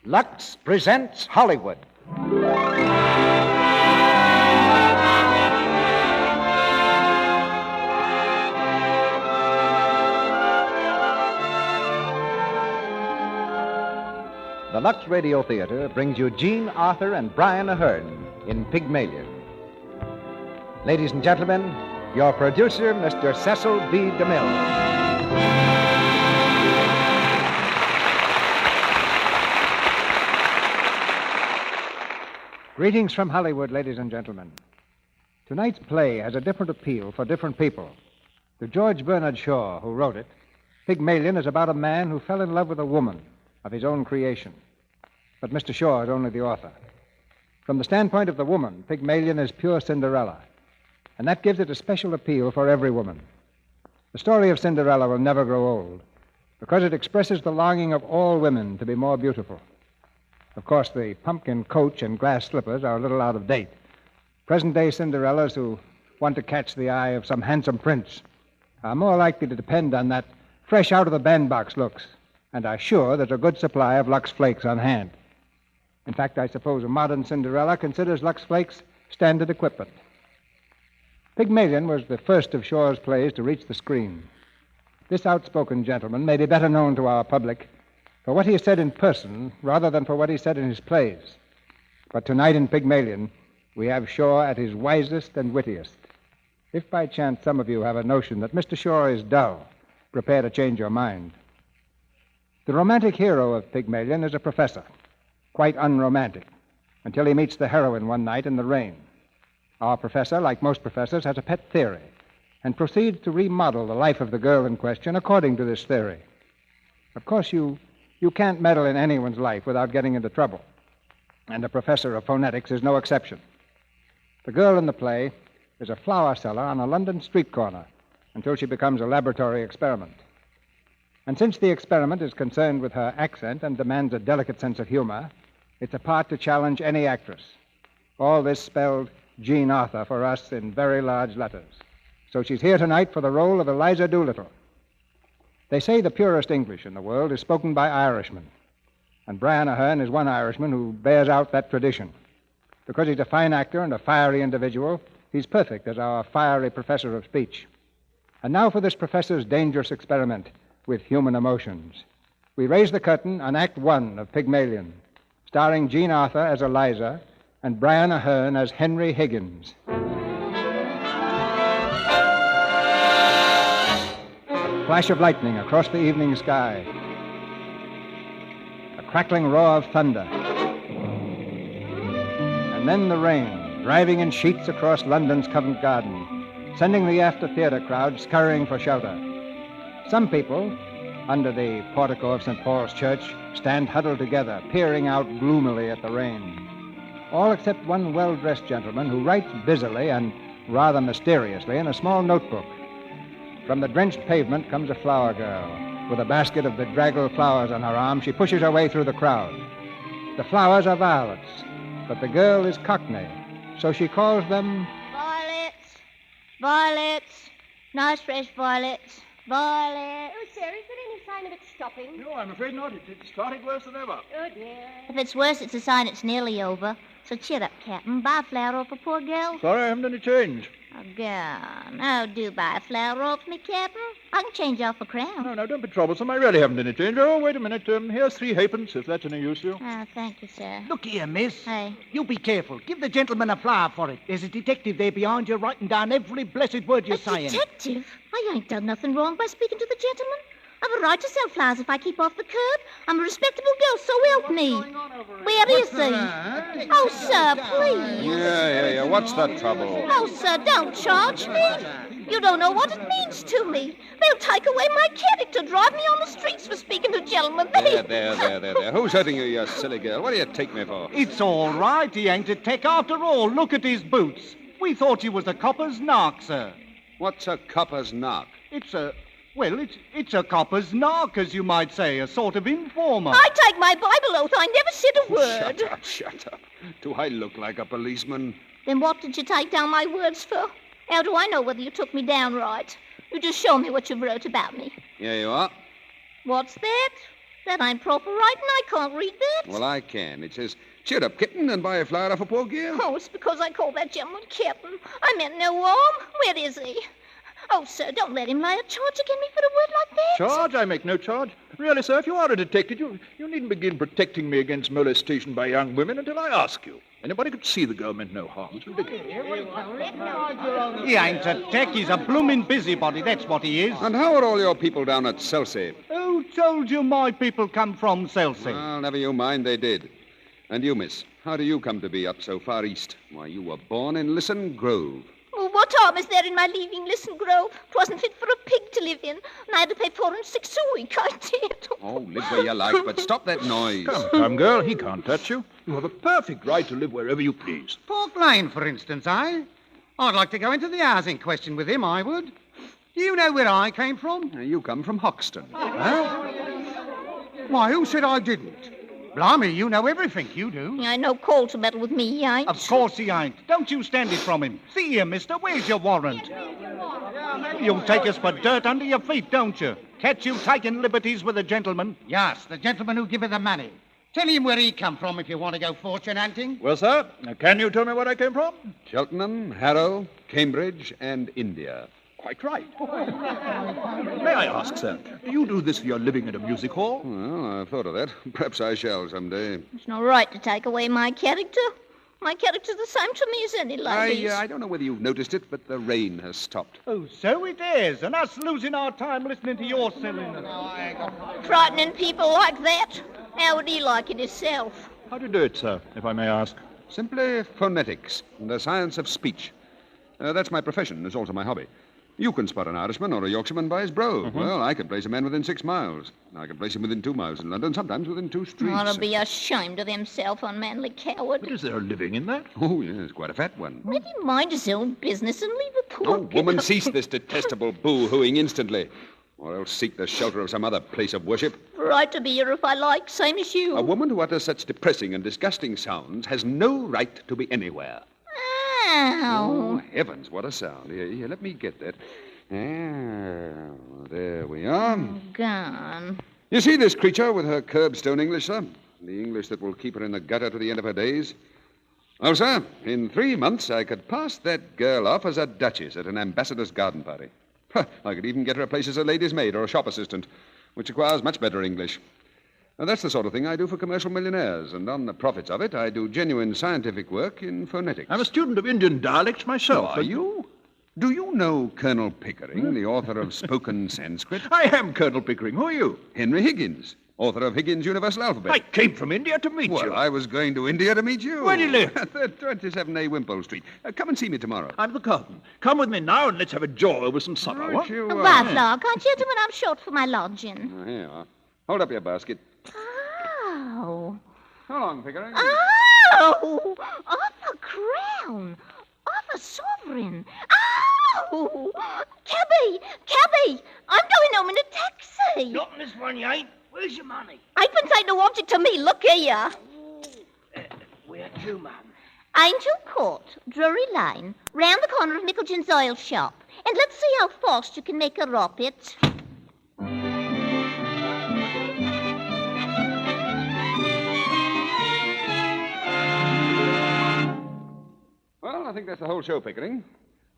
Lux presents Hollywood. The Lux Radio Theatre brings you Jean Arthur and Brian Ahern in Pygmalion. Ladies and gentlemen, your producer, Mr. Cecil B. DeMille. Greetings from Hollywood, ladies and gentlemen. Tonight's play has a different appeal for different people. To George Bernard Shaw, who wrote it, Pygmalion is about a man who fell in love with a woman of his own creation. But Mr. Shaw is only the author. From the standpoint of the woman, Pygmalion is pure Cinderella, and that gives it a special appeal for every woman. The story of Cinderella will never grow old because it expresses the longing of all women to be more beautiful. Of course, the pumpkin coach and glass slippers are a little out of date. Present-day Cinderellas who want to catch the eye of some handsome prince are more likely to depend on that fresh out-of-the-bandbox looks and are sure there's a good supply of Lux Flakes on hand. In fact, I suppose a modern Cinderella considers Lux Flakes standard equipment. Pygmalion was the first of Shaw's plays to reach the screen. This outspoken gentleman may be better known to our public for what he has said in person rather than for what he said in his plays. But tonight in Pygmalion, we have Shaw at his wisest and wittiest. If by chance some of you have a notion that Mr. Shaw is dull, prepare to change your mind. The romantic hero of Pygmalion is a professor, quite unromantic, until he meets the heroine one night in the rain. Our professor, like most professors, has a pet theory and proceeds to remodel the life of the girl in question according to this theory. Of course, you can't meddle in anyone's life without getting into trouble, and the professor of phonetics is no exception. The girl in the play is a flower seller on a London street corner until she becomes a laboratory experiment. And since the experiment is concerned with her accent and demands a delicate sense of humor, it's a part to challenge any actress. All this spelled Jean Arthur for us in very large letters. So she's here tonight for the role of Eliza Doolittle. They say the purest English in the world is spoken by Irishmen, and Brian Ahern is one Irishman who bears out that tradition. Because he's a fine actor and a fiery individual, he's perfect as our fiery professor of speech. And now for this professor's dangerous experiment with human emotions. We raise the curtain on Act 1 of Pygmalion, starring Jean Arthur as Eliza and Brian Ahern as Henry Higgins. A flash of lightning across the evening sky. A crackling roar of thunder. And then the rain, driving in sheets across London's Covent Garden, sending the after-theater crowd scurrying for shelter. Some people, under the portico of St. Paul's Church, stand huddled together, peering out gloomily at the rain. All except one well-dressed gentleman who writes busily and rather mysteriously in a small notebook. From the drenched pavement comes a flower girl. With a basket of bedraggled flowers on her arm, she pushes her way through the crowd. The flowers are violets, but the girl is Cockney, so she calls them... Violets, violets, nice fresh violets, violets. Oh, sir, is there any sign of it stopping? No, I'm afraid not. It's starting worse than ever. Oh, dear. If it's worse, it's a sign it's nearly over. So cheer up, Captain. Buy a flower off a poor girl. Sorry, I haven't any change. Oh, girl. Oh, do buy a flower off me, Captain. I can change off a crown. No, don't be troublesome. I really haven't any change. Oh, wait a minute. Here's 3 halfpence, if that's any use to you. Oh, thank you, sir. Look here, miss. Hey. You be careful. Give the gentleman a flower for it. There's a detective there behind you writing down every blessed word you're saying. Detective? I ain't done nothing wrong by speaking to the gentleman. I've a right to sell flowers if I keep off the curb. I'm a respectable girl, so help me. Where is he? Oh, sir, please. Yeah. What's the trouble? Oh, sir, don't charge me. You don't know what it means to me. They'll take away my character, drive me on the streets for speaking to gentlemen. There. Who's hurting you, you silly girl? What do you take me for? It's all right. He ain't a tech after all. Look at his boots. We thought he was a copper's knock, sir. What's a copper's knock? It's a copper's knock, as you might say, a sort of informer. I take my Bible oath I never said a word. Shut up. Do I look like a policeman? Then what did you take down my words for? How do I know whether you took me down right? You just show me what you wrote about me. Here you are. What's that? That ain't proper writing. I can't read that. Well, I can. It says, cheer up, kitten, and buy a flower off a poor gear. Oh, it's because I called that gentleman Captain. I meant no harm. Where is he? Oh, sir, don't let him lay a charge against me for a word like that. Charge? I make no charge. Really, sir, if you are a detective, you needn't begin protecting me against molestation by young women until I ask you. Anybody could see the girl meant no harm. It's ridiculous. He ain't a tech. He's a blooming busybody. That's what he is. And how are all your people down at Chelsea? Who told you my people come from Chelsea? Well, never you mind, they did. And you, miss, how do you come to be up so far east? Why, you were born in Lisson Grove. Oh, what harm is there in my leaving Listen Grove? 'Twasn't fit for a pig to live in, and I had to pay 4 and 6 a week. I did. Oh, live where you like, but stop that noise. Come, girl, he can't touch you. You have a perfect right to live wherever you please. Pork Lane, for instance, eh? I'd like to go into the housing question with him, I would. Do you know where I came from? You come from Hoxton. Huh? Why, who said I didn't? Blimey, you know everything, you do. I no call to meddle with me, he ain't. Of course he ain't. Don't you stand it from him. See here, mister, where's your warrant? You take us for dirt under your feet, don't you? Catch you taking liberties with a gentleman. Yes, the gentleman who give you the money. Tell him where he come from if you want to go fortune hunting. Well, sir, can you tell me where I came from? Cheltenham, Harrow, Cambridge, and India. Quite right. May I ask, sir, do you do this for your living at a music hall? Well, I've thought of that. Perhaps I shall someday. It's no right to take away my character. My character's the same to me as any lady's. I don't know whether you've noticed it, but the rain has stopped. Oh, so it is. And us losing our time listening to your silliness. Frightening people like that. How would he like it himself? How do you do it, sir, if I may ask? Simply phonetics, the science of speech. That's my profession. It's also my hobby. You can spot an Irishman or a Yorkshireman by his brogue. Mm-hmm. Well, I can place a man within 6 miles. I can place him within 2 miles in London, sometimes within 2 streets. Ought to be ashamed of himself, unmanly coward. But is there a living in that? Oh, yes, quite a fat one. Let him mind his own business and leave a poor woman, cease this detestable boo-hooing instantly, or else seek the shelter of some other place of worship. Right to be here if I like, same as you. A woman who utters such depressing and disgusting sounds has no right to be anywhere. Ow. Oh, heavens, what a sound. Here, let me get that. There we are. Gone. You see this creature with her curbstone English, sir? The English that will keep her in the gutter to the end of her days. Oh, sir, in 3 months I could pass that girl off as a duchess at an ambassador's garden party. I could even get her a place as a lady's maid or a shop assistant, which requires much better English. Now, that's the sort of thing I do for commercial millionaires, and on the profits of it, I do genuine scientific work in phonetics. I'm a student of Indian dialects myself. Are you? Do you know Colonel Pickering, the author of Spoken Sanskrit? I am Colonel Pickering. Who are you? Henry Higgins, author of Higgins' Universal Alphabet. I came from India to meet you. Well, I was going to India to meet you. Where do you live? At 27A Wimpole Street. Come and see me tomorrow. I'm the curtain. Come with me now and let's have a jaw over some supper, what? You, Bye, Flark. Gentlemen, I'm short for my lodging. Here you are. Hold up your basket. Oh. So long, Pickering. Oh! Off a crown. Off a sovereign. Oh! Cabby! I'm going home in a taxi. Not in this one, you ain't. Where's your money? Eightpence ain't no object to me. Look here. Where to, mum? Angel Court, Drury Lane, round the corner of Nicholson's oil shop. And let's see how fast you can make her up it. Well, I think that's the whole show, Pickering.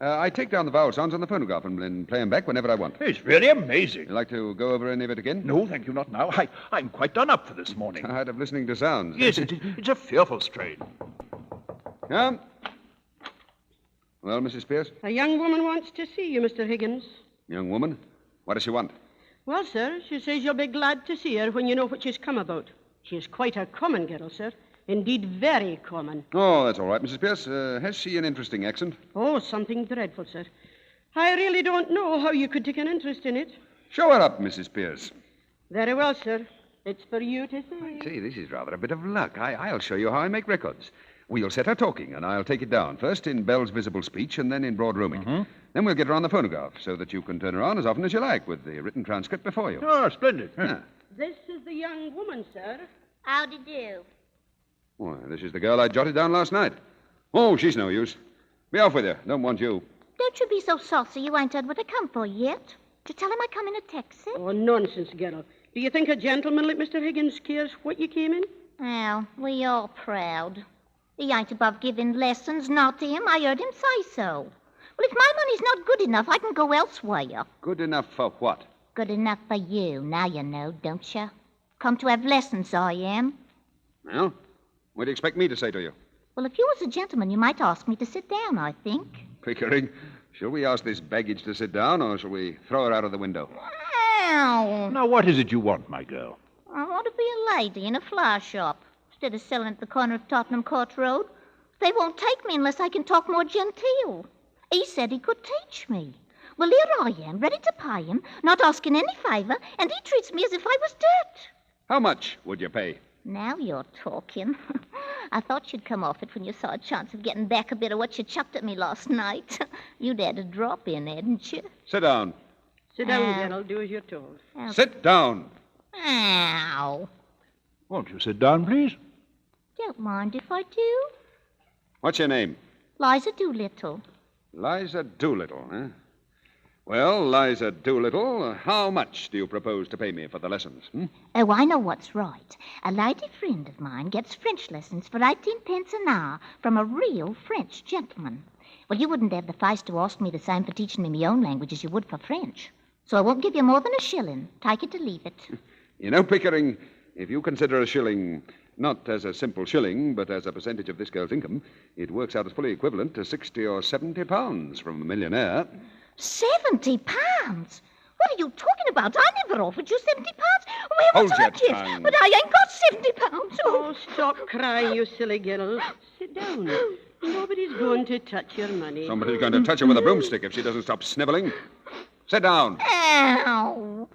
I take down the vowel sounds on the phonograph and play them back whenever I want. It's really amazing. You like to go over any of it again? No, thank you, not now. I'm quite done up for this morning. Tired of listening to sounds. Yes, it's a fearful strain. Come. Well, Mrs. Pierce? A young woman wants to see you, Mr. Higgins. Young woman? What does she want? Well, sir, she says you'll be glad to see her when you know what she's come about. She is quite a common girl, sir. Indeed, very common. Oh, that's all right, Mrs. Pierce. Has she an interesting accent? Oh, something dreadful, sir. I really don't know how you could take an interest in it. Show her up, Mrs. Pierce. Very well, sir. It's for you to see. See, this is rather a bit of luck. I'll show you how I make records. We'll set her talking, and I'll take it down, first in Bell's visible speech and then in broad rooming. Mm-hmm. Then we'll get her on the phonograph so that you can turn her on as often as you like with the written transcript before you. Oh, splendid. Yeah. This is the young woman, sir. How'd you do? Why, this is the girl I jotted down last night. Oh, she's no use. Be off with her. Don't want you. Don't you be so saucy. You ain't heard what I come for yet. Did you tell him I come in a taxi? Oh, nonsense, girl. Do you think a gentleman like Mr. Higgins cares what you came in? Well, we all proud. He ain't above giving lessons, not him. I heard him say so. Well, if my money's not good enough, I can go elsewhere. Good enough for what? Good enough for you, now you know, don't you? Come to have lessons, I am. Well, what do you expect me to say to you? Well, if you was a gentleman, you might ask me to sit down, I think. Pickering, shall we ask this baggage to sit down, or shall we throw her out of the window? Ow! Now, what is it you want, my girl? I want to be a lady in a flower shop instead of selling at the corner of Tottenham Court Road. They won't take me unless I can talk more genteel. He said he could teach me. Well, here I am, ready to pay him, not asking any favour, and he treats me as if I was dirt. How much would you pay? Now you're talking. I thought you'd come off it when you saw a chance of getting back a bit of what you chucked at me last night. You'd had a drop in, hadn't you? Sit down. Sit down, Gerald. Do as you're told. Sit down. Ow. Won't you sit down, please? Don't mind if I do. What's your name? Liza Doolittle. Liza Doolittle, eh? Well, Liza Doolittle, how much do you propose to pay me for the lessons? Oh, I know what's right. A lady friend of mine gets French lessons for 18 pence an hour from a real French gentleman. Well, you wouldn't have the face to ask me the same for teaching me my own language as you would for French. So I won't give you more than a shilling. Take it or leave it. You know, Pickering, if you consider a shilling not as a simple shilling, but as a percentage of this girl's income, it works out as fully equivalent to 60 or 70 pounds from a millionaire. 70 pounds? What are you talking about? I never offered you 70 pounds. Where Hold was your I, Jeff? tongue. But I ain't got 70 pounds. Oh, stop crying, you silly girl. Sit down. Nobody's going to touch your money. Somebody's going to touch her with a broomstick if she doesn't stop sniveling. Sit down. Ow.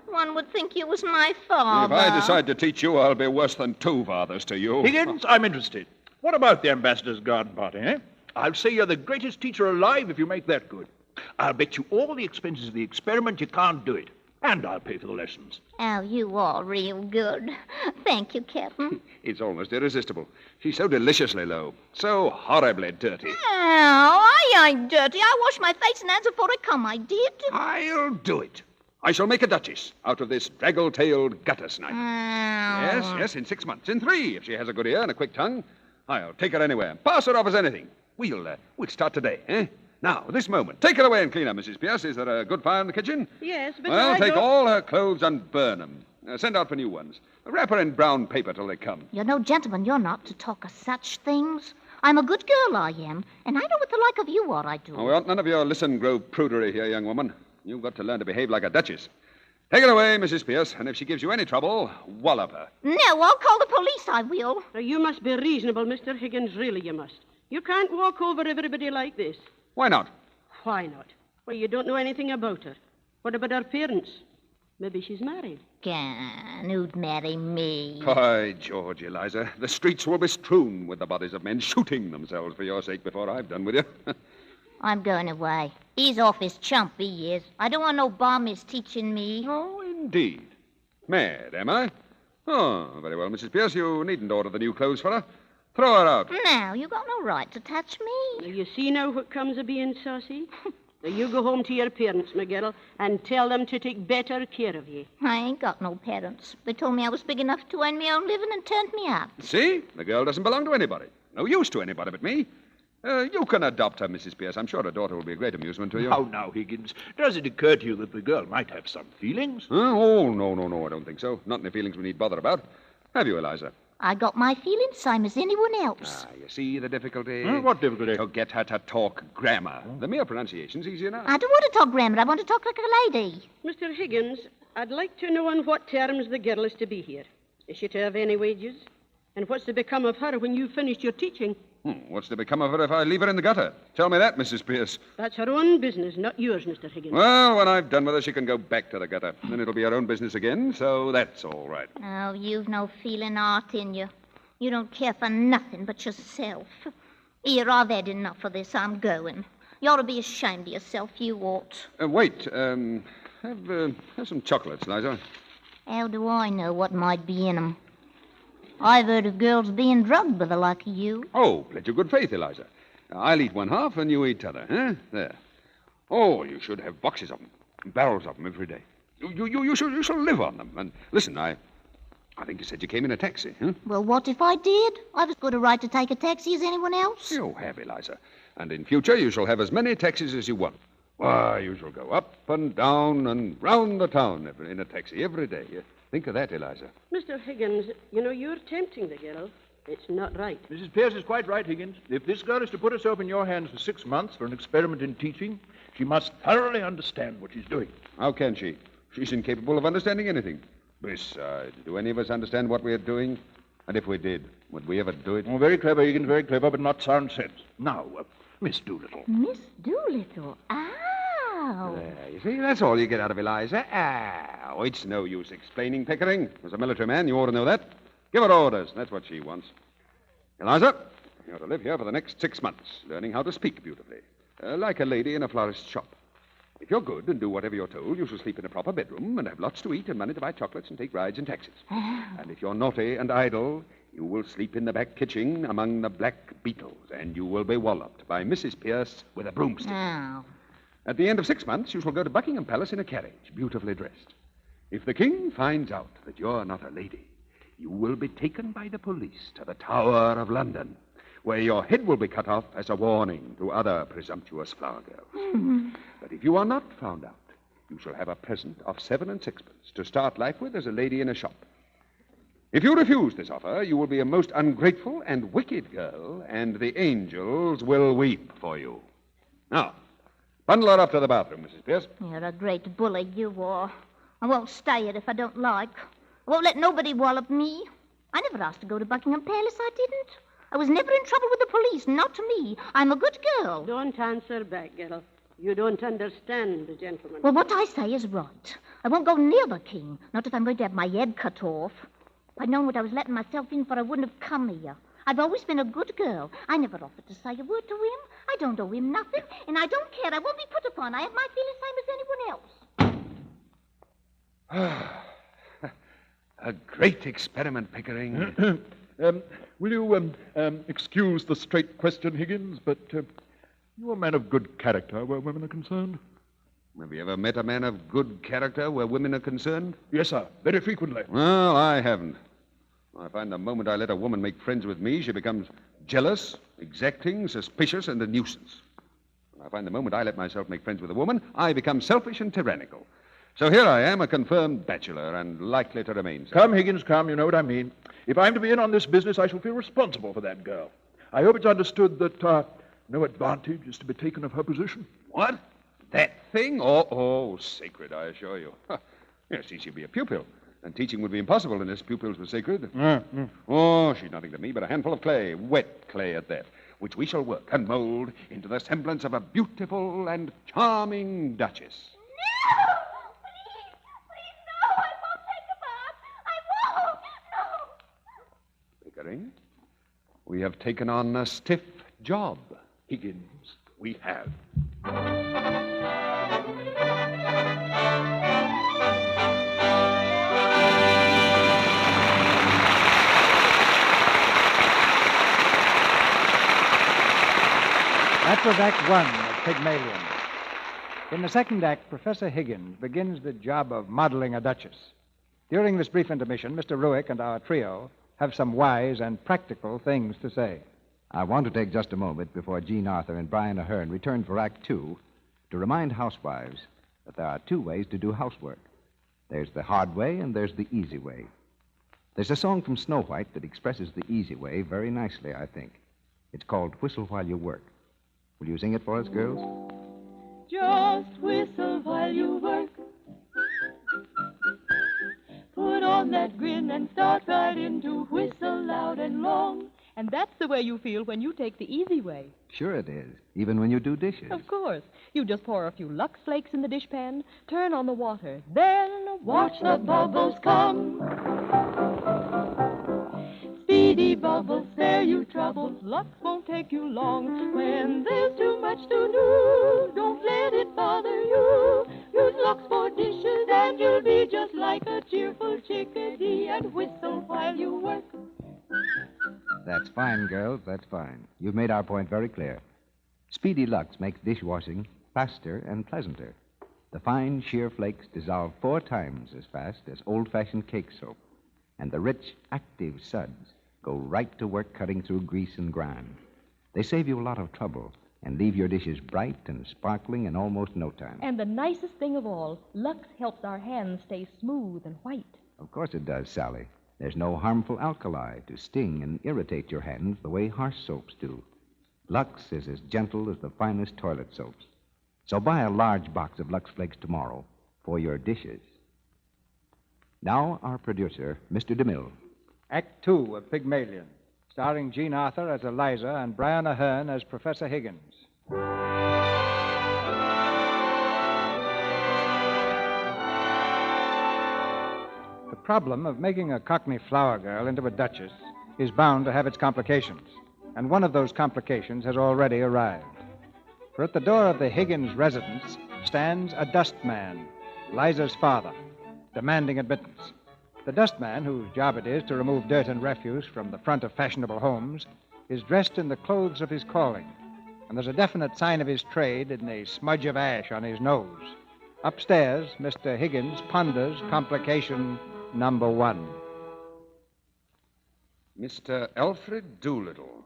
One would think you was my father. If I decide to teach you, I'll be worse than two fathers to you. Higgins, I'm interested. What about the ambassador's garden party, eh? I'll say you're the greatest teacher alive if you make that good. I'll bet you all the expenses of the experiment you can't do it. And I'll pay for the lessons. Oh, you are real good. Thank you, Captain. It's almost irresistible. She's so deliciously low, so horribly dirty. Oh, I ain't dirty. I wash my face and hands before I come, I did. I'll do it. I shall make a duchess out of this draggle-tailed gutter snipe. Oh. Yes, in 6 months. In 3, if she has a good ear and a quick tongue. I'll take her anywhere. Pass her off as anything. We'll start today, eh? Now, this moment. Take her away and clean her, Mrs. Pierce. Is there a good fire in the kitchen? Yes, but Well, I take don't... all her clothes and burn them. Send out for new ones. Wrap her in brown paper till they come. You're no gentleman, you're not, to talk of such things. I'm a good girl, I am, and I know what the like of you are, I do. Oh, we want none of your listen grove prudery here, young woman. You've got to learn to behave like a duchess. Take her away, Mrs. Pierce, and if she gives you any trouble, wallop her. No, I'll call the police, I will. Now, you must be reasonable, Mr. Higgins, really you must. You can't walk over everybody like this. Why not? Why not? Well, you don't know anything about her. What about her parents? Maybe she's married. Gone, who'd marry me? By George, Eliza, the streets will be strewn with the bodies of men shooting themselves for your sake before I've done with you. I'm going away. He's off his chump, he is. I don't want no bombies teaching me. Oh, indeed. Mad, am I? Oh, very well, Mrs. Pierce, you needn't order the new clothes for her. Throw her out. Now, you got no right to touch Now, me. you see now what comes of being saucy? Now, you go home to your parents, McGill, and tell them to take better care of you. I ain't got no parents. They told me I was big enough to earn my own living and turned me out. See? The girl doesn't belong to anybody. No use to anybody but me. You can adopt her, Mrs. Pierce. I'm sure her daughter will be a great amusement to you. Now, Higgins, does it occur to you that the girl might have some feelings? Oh, no, I don't think so. Not any feelings we need bother about. Have you, Eliza? I got my feelings same as anyone else. You see the difficulty? What difficulty? To get her to talk grammar. The mere pronunciation's easy enough. I don't want to talk grammar. I want to talk like a lady. Mr. Higgins, I'd like to know on what terms the girl is to be here. Is she to have any wages? And what's to become of her when you've finished your teaching? What's to become of her if I leave her in the gutter? Tell me that, Mrs. Pierce. That's her own business, not yours, Mr. Higgins. Well, when I've done with her, she can go back to the gutter. Then it'll be her own business again, so that's all right. Oh, you've no feeling art in you. You don't care for nothing but yourself. Here, I've had enough of this. I'm going. You ought to be ashamed of yourself. You ought. Wait. Have some chocolates, Liza. How do I know what might be in 'em? I've heard of girls being drugged by the like of you. Oh, pledge your good faith, Eliza. I'll eat one half and you eat t'other, huh? There. Oh, you should have boxes of them, barrels of them every day. You shall live on them. And listen, I think you said you came in a taxi, huh? Well, what if I did? I've as good a right to take a taxi as anyone else. You have, Eliza. And in future, you shall have as many taxis as you want. Why, you shall go up and down and round the town in a taxi every day. Think of that, Eliza. Mr. Higgins, you're tempting the girl. It's not right. Mrs. Pierce is quite right, Higgins. If this girl is to put herself in your hands for 6 months for an experiment in teaching, she must thoroughly understand what she's doing. How can she? She's incapable of understanding anything. Besides, do any of us understand what we are doing? And if we did, would we ever do it? Oh, very clever, Higgins, very clever, but not sound sense. Now, Miss Doolittle. Miss Doolittle? Ow. There, you see, that's all you get out of Eliza. Ow. It's no use explaining, Pickering. As a military man, you ought to know that. Give her orders. That's what she wants. Eliza, you're to live here for the next 6 months, learning how to speak beautifully, like a lady in a florist's shop. If you're good and do whatever you're told, you shall sleep in a proper bedroom and have lots to eat and money to buy chocolates and take rides in taxis. And if you're naughty and idle, you will sleep in the back kitchen among the black beetles, and you will be walloped by Mrs. Pierce with a broomstick. Ow. At the end of 6 months, you shall go to Buckingham Palace in a carriage, beautifully dressed. If the king finds out that you're not a lady, you will be taken by the police to the Tower of London, where your head will be cut off as a warning to other presumptuous flower girls. But if you are not found out, you shall have a present of 7 and 6 to start life with as a lady in a shop. If you refuse this offer, you will be a most ungrateful and wicked girl, and the angels will weep for you. Now, bundle her up to the bathroom, Mrs. Pierce. You're a great bully, you are. I won't stay it if I don't like. I won't let nobody wallop me. I never asked to go to Buckingham Palace, I didn't. I was never in trouble with the police, not me. I'm a good girl. Don't answer back, girl. You don't understand the gentleman. Well, what I say is right. I won't go near the king, not if I'm going to have my head cut off. If I'd known what I was letting myself in for, I wouldn't have come here. I've always been a good girl. I never offered to say a word to him. I don't owe him nothing, and I don't care. I won't be put upon. I have my feelings same as anyone else. A great experiment, Pickering. Will you excuse the straight question, Higgins, but you're a man of good character where women are concerned? Have you ever met a man of good character where women are concerned? Yes, sir. Very frequently. Well, I haven't. I find the moment I let a woman make friends with me, she becomes jealous, exacting, suspicious, and a nuisance. I find the moment I let myself make friends with a woman, I become selfish and tyrannical. So here I am, a confirmed bachelor, and likely to remain so. Come, Higgins, come. You know what I mean. If I'm to be in on this business, I shall feel responsible for that girl. I hope it's understood that no advantage is to be taken of her position. What? That thing? Oh, sacred, I assure you. Yes, she'd be a pupil, and teaching would be impossible unless pupils were sacred. Oh, she's nothing to me but a handful of clay, wet clay at that, which we shall work and mold into the semblance of a beautiful and charming duchess. No! Please, no! I won't take a bath. I won't! No! Pickering, we have taken on a stiff job. Higgins, we have. That was Act One of Pygmalion. In the second act, Professor Higgins begins the job of modeling a duchess. During this brief intermission, Mr. Ruick and our trio have some wise and practical things to say. I want to take just a moment before Jean Arthur and Brian Ahern return for Act Two to remind housewives that there are 2 ways to do housework. There's the hard way and there's the easy way. There's a song from Snow White that expresses the easy way very nicely, I think. It's called Whistle While You Work. Will you sing it for us, girls? Just whistle while you work. Put on that grin and start right in to whistle loud and long. And that's the way you feel when you take the easy way. Sure it is, even when you do dishes. Of course. You just pour a few Lux Flakes in the dishpan, turn on the water, then watch the bubbles come. Speedy bubbles, spare you troubles. Lux won't take you long. When there's too much to do, don't let it bother you. Use Lux for dishes and you'll be just like a cheerful chickadee and whistle while you work. That's fine, girls, that's fine. You've made our point very clear. Speedy Lux makes dishwashing faster and pleasanter. The fine, sheer flakes dissolve 4 times as fast as old-fashioned cake soap, and the rich, active suds go right to work cutting through grease and grime. They save you a lot of trouble and leave your dishes bright and sparkling in almost no time. And the nicest thing of all, Lux helps our hands stay smooth and white. Of course it does, Sally. There's no harmful alkali to sting and irritate your hands the way harsh soaps do. Lux is as gentle as the finest toilet soaps. So buy a large box of Lux Flakes tomorrow for your dishes. Now, our producer, Mr. DeMille. Act 2 of Pygmalion, starring Jean Arthur as Eliza and Brian Ahern as Professor Higgins. The problem of making a Cockney flower girl into a duchess is bound to have its complications, and one of those complications has already arrived. For at the door of the Higgins residence stands a dustman, Liza's father, demanding admittance. The dustman, whose job it is to remove dirt and refuse from the front of fashionable homes, is dressed in the clothes of his calling, and there's a definite sign of his trade in the smudge of ash on his nose. Upstairs, Mr. Higgins ponders complication number 1. Mr. Alfred Doolittle.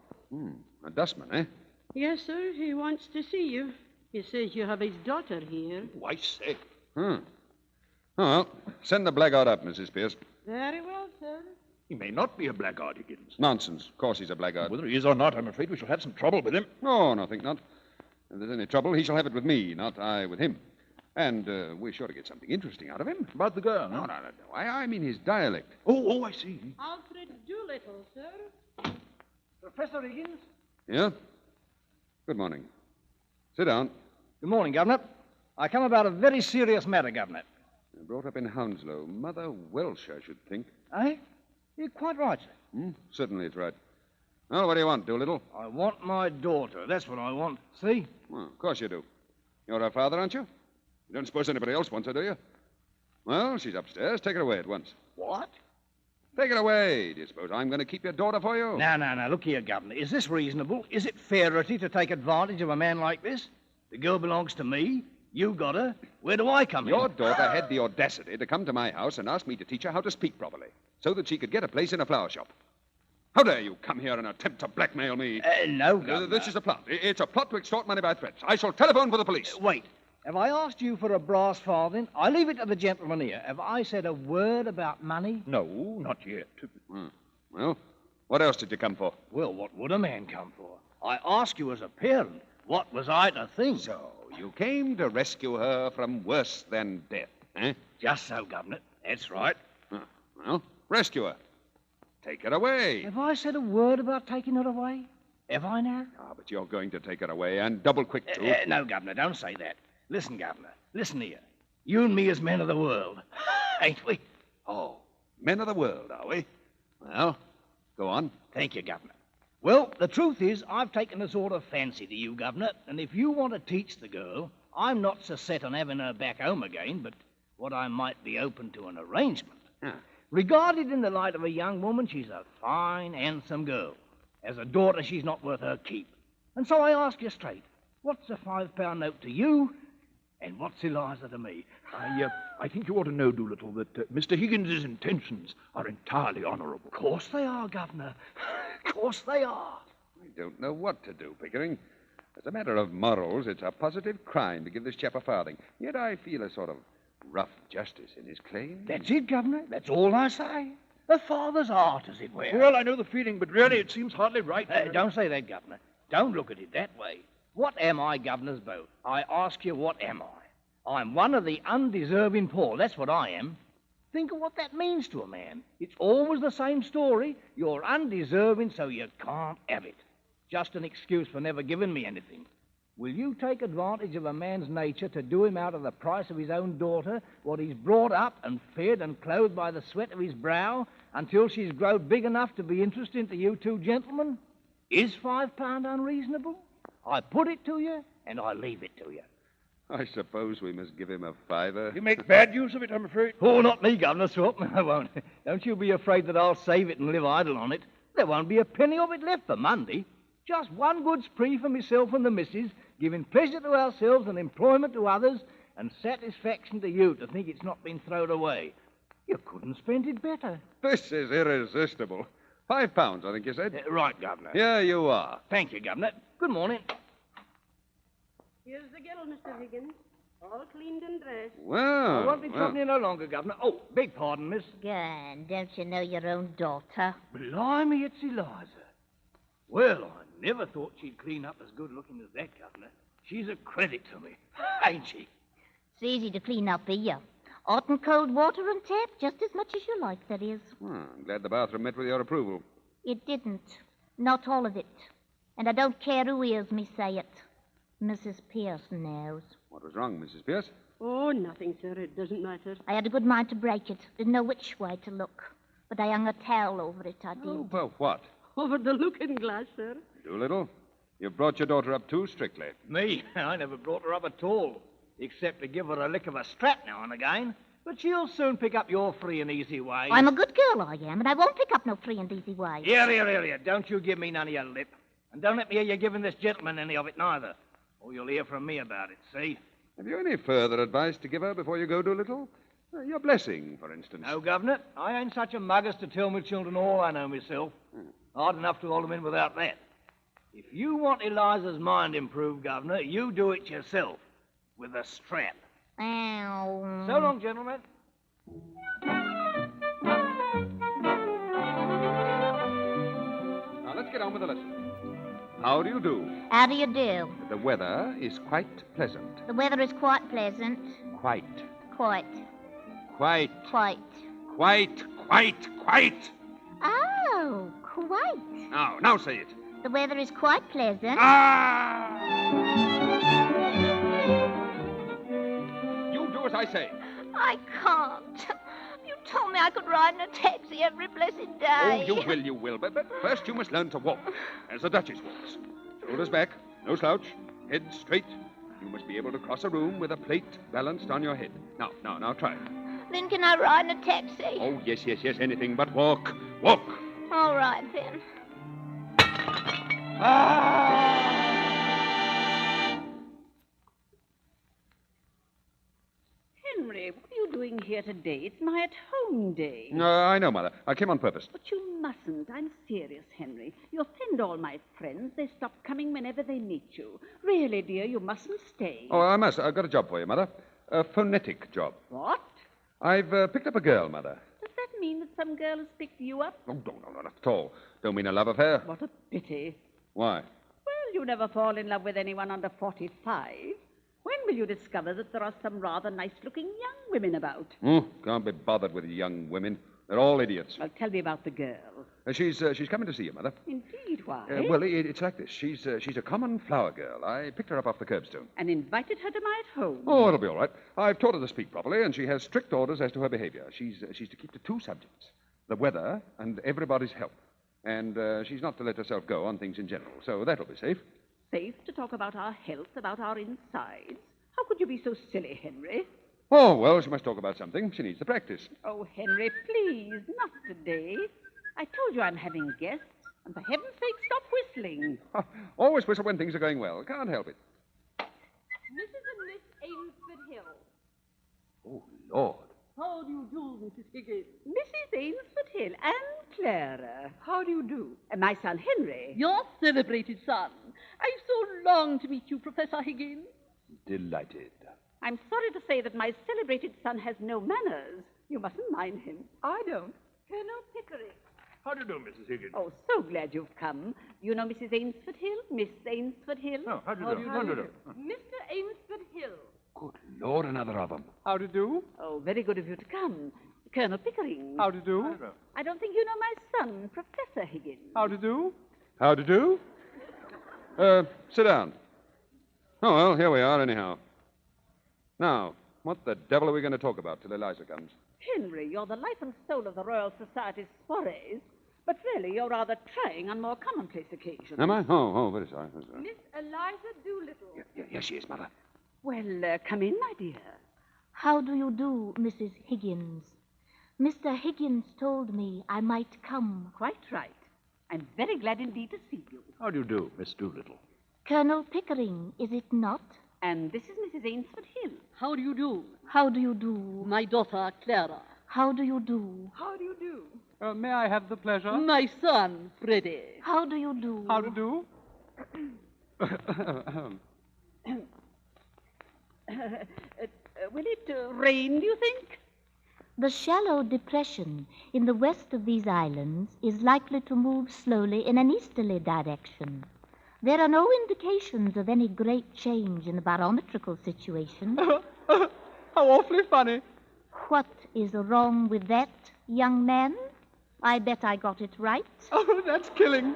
A dustman, eh? Yes, sir. He wants to see you. He says you have his daughter here. Why, say. Oh, well, send the blackguard up, Mrs. Pierce. Very well, sir. He may not be a blackguard, Higgins. Nonsense. Of course he's a blackguard. Whether he is or not, I'm afraid we shall have some trouble with him. Oh, no, I think not. If there's any trouble, he shall have it with me, not I with him. And we're sure to get something interesting out of him. About the girl, No. I mean his dialect. Oh, I see. Alfred Doolittle, sir. Professor Higgins? Yeah? Good morning. Sit down. Good morning, Governor. I come about a very serious matter, Governor. Brought up in Hounslow. Mother Welsh, I should think. Eh? You're quite right, sir. Certainly it's right. Well, what do you want, Doolittle? I want my daughter. That's what I want. See? Well, of course you do. You're her father, aren't you? You don't suppose anybody else wants her, do you? Well, she's upstairs. Take her away at once. What? Take her away. Do you suppose I'm going to keep your daughter for you? No. Look here, Governor. Is this reasonable? Is it fairity to take advantage of a man like this? The girl belongs to me. You got her. Where do I come in? Your daughter had the audacity to come to my house and ask me to teach her how to speak properly, so that she could get a place in a flower shop. How dare you come here and attempt to blackmail me? No, Governor. This is a plot. It's a plot to extort money by threats. I shall telephone for the police. Wait. Have I asked you for a brass farthing? I leave it to the gentleman here. Have I said a word about money? No, not yet. Well, what else did you come for? Well, what would a man come for? I ask you as a parent. What was I to think? So, you came to rescue her from worse than death, eh? Just so, Governor. That's right. Well, rescue her. Take her away. Have I said a word about taking her away? Have I now? But you're going to take her away, and double quick, too. No, Governor, don't say that. Listen, Governor. Listen here. You and me as men of the world. Ain't we? Oh, men of the world, are we? Well, go on. Thank you, Governor. Well, the truth is, I've taken a sort of fancy to you, Governor, and if you want to teach the girl, I'm not so set on having her back home again, but what I might be open to an arrangement. Regarded in the light of a young woman, she's a fine, handsome girl. As a daughter, she's not worth her keep. And so I ask you straight, what's a £5 note to you, and what's Eliza to me? I think you ought to know, Doolittle, that Mr. Higgins's intentions are entirely honorable. Of course they are, Governor. Of course they are. I don't know what to do, Pickering. As a matter of morals, it's a positive crime to give this chap a farthing. Yet I feel a sort of rough justice in his claim. That's it, Governor. That's all I say. A father's art, as it were. Well, I know the feeling, but really it seems hardly right. Don't say that, Governor. Don't look at it that way. What am I, Governor's boat? I ask you, what am I? I'm one of the undeserving poor. That's what I am. Think of what that means to a man. It's always the same story. You're undeserving, so you can't have it. Just an excuse for never giving me anything. Will you take advantage of a man's nature to do him out of the price of his own daughter what he's brought up and fed and clothed by the sweat of his brow until she's grown big enough to be interesting to you two gentlemen? Is £5 unreasonable? I put it to you, and I leave it to you. I suppose we must give him a fiver. You make bad use of it, I'm afraid. Oh, not me, Governor Swap. I won't. Don't you be afraid that I'll save it and live idle on it. There won't be a penny of it left for Monday. Just one good spree for myself and the missus, giving pleasure to ourselves and employment to others, and satisfaction to you to think it's not been thrown away. You couldn't spend it better. This is irresistible. £5, I think you said. Right, Governor. Here you are. Thank you, Governor. Good morning. Here's the girl, Mr. Higgins. All cleaned and dressed. Well, I won't be troubling you no longer, Governor. Oh, beg pardon, miss. Gone. Don't you know your own daughter? Blimey, it's Eliza. Well, I never thought she'd clean up as good looking as that, Governor. She's a credit to me, ain't she? It's easy to clean up here. Hot and cold water and tap, just as much as you like, that is. I'm glad the bathroom met with your approval. It didn't. Not all of it. And I don't care who hears me say it. Mrs. Pierce knows. What was wrong, Mrs. Pierce? Oh, nothing, sir. It doesn't matter. I had a good mind to break it. Didn't know which way to look. But I hung a towel over it, I did. Oh, well, what? Over the looking-glass, sir. Doolittle, you've brought your daughter up too strictly. Me? I never brought her up at all, except to give her a lick of a strap now and again. But she'll soon pick up your free and easy ways. I'm a good girl, I am, and I won't pick up no free and easy ways. Here. Don't you give me none of your lip. And don't let me hear you giving this gentleman any of it, neither. Or you'll hear from me about it, see? Have you any further advice to give her before you go, Doolittle? Your blessing, for instance. No, Governor. I ain't such a mug as to tell me children all I know myself. Hard enough to hold them in without that. If you want Eliza's mind improved, Governor, you do it yourself. With a strap. Ow. So long, gentlemen. Now, let's get on with the lesson. How do you do? How do you do? The weather is quite pleasant. The weather is quite pleasant. Quite. Quite. Quite. Quite. Quite. Oh, quite. Now say it. The weather is quite pleasant. You do as I say. I can't. You told me I could ride in a taxi every blessed day. Oh, you will. But first you must learn to walk, as the Duchess walks. Shoulders back, no slouch, head straight. You must be able to cross a room with a plate balanced on your head. Now, try it. Then can I ride in a taxi? Oh, yes, anything but walk. Walk. All right, then. Henry, what are you doing here today? It's my at-home day. I know, Mother. I came on purpose. But you mustn't. I'm serious, Henry. You offend all my friends. They stop coming whenever they meet you. Really, dear, you mustn't stay. Oh, I must. I've got a job for you, Mother. A phonetic job. What? I've picked up a girl, Mother. Does that mean that some girl has picked you up? Oh, no, not at all. Don't mean a love affair. What a pity. Why? Well, you never fall in love with anyone under 45. When will you discover that there are some rather nice-looking young women about? Can't be bothered with young women. They're all idiots. Well, tell me about the girl. She's coming to see you, Mother. Indeed, why? Well, it's like this. She's a common flower girl. I picked her up off the curbstone. And invited her to my at-home. Oh, it'll be all right. I've taught her to speak properly, and she has strict orders as to her behavior. She's to keep to two subjects, the weather and everybody's health. And she's not to let herself go on things in general, so that'll be safe. Safe to talk about our health, about our insides? How could you be so silly, Henry? Oh, well, she must talk about something. She needs the practice. Oh, Henry, please, not today. I told you I'm having guests, and for heaven's sake, stop whistling. Always whistle when things are going well. Can't help it. Mrs. and Miss Ainsford Hill. Oh, Lord. How do you do, Mrs. Higgins? Mrs. Ainsford Hill and Clara. How do you do? My son, Henry. Your celebrated son. I've so longed to meet you, Professor Higgins. Delighted. I'm sorry to say that my celebrated son has no manners. You mustn't mind him. I don't. Colonel Pickering. How do you do, Mrs. Higgins? Oh, so glad you've come. You know Mrs. Ainsford Hill? Miss Ainsford Hill? Oh, how do you do? Mr. Ainsford Hill. Good Lord, another of them. How do you do? Oh, very good of you to come. Colonel Pickering. How do you do? I don't think you know my son, Professor Higgins. How do you do? How to do? Sit down. Oh, well, here we are, anyhow. Now, what the devil are we going to talk about till Eliza comes? Henry, you're the life and soul of the Royal Society's soirees, but really you're rather trying on more commonplace occasions. Am I? Oh, very sorry. Miss Eliza Doolittle. Yes, she is, Mother. Well, come in, my dear. How do you do, Mrs. Higgins? Mr. Higgins told me I might come. Quite right. I'm very glad indeed to see you. How do you do, Miss Doolittle? Colonel Pickering, is it not? And this is Mrs. Ainsford Hill. How do you do? How do you do? My daughter, Clara. How do you do? How do you do? May I have the pleasure? My son, Freddie. How do you do? How to do? Will it rain, do you think? The shallow depression in the west of these islands is likely to move slowly in an easterly direction. There are no indications of any great change in the barometrical situation. How awfully funny. What is wrong with that, young man? I bet I got it right. Oh, that's killing.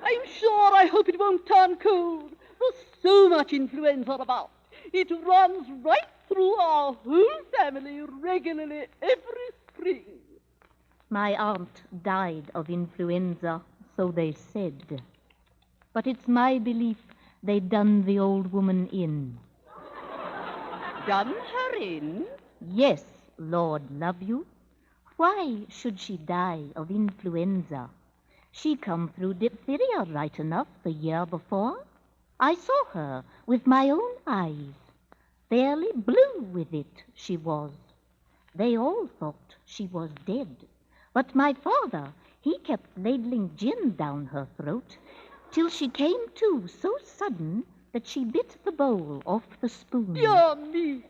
I'm sure I hope it won't turn cold. There's so much influenza about. It runs right through our whole family regularly every spring. My aunt died of influenza, so they said. But it's my belief they done the old woman in. Done her in? Yes, Lord love you. Why should she die of influenza? She come through diphtheria right enough the year before. I saw her with my own eyes. Fairly blue with it, she was. They all thought she was dead. But my father, he kept ladling gin down her throat till she came to so sudden that she bit the bowl off the spoon. Dear me!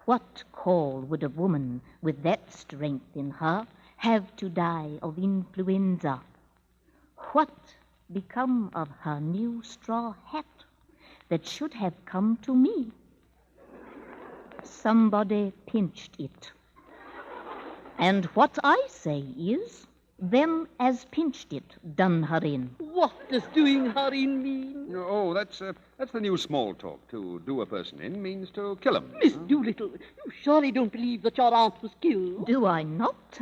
What call would a woman with that strength in her have to die of influenza? What become of her new straw hat that should have come to me? Somebody pinched it. And what I say is, them as pinched it done her in. What does doing her in mean? Oh, that's the new small talk. To do a person in means to kill him. Miss Doolittle, you surely don't believe that your aunt was killed? Do I not?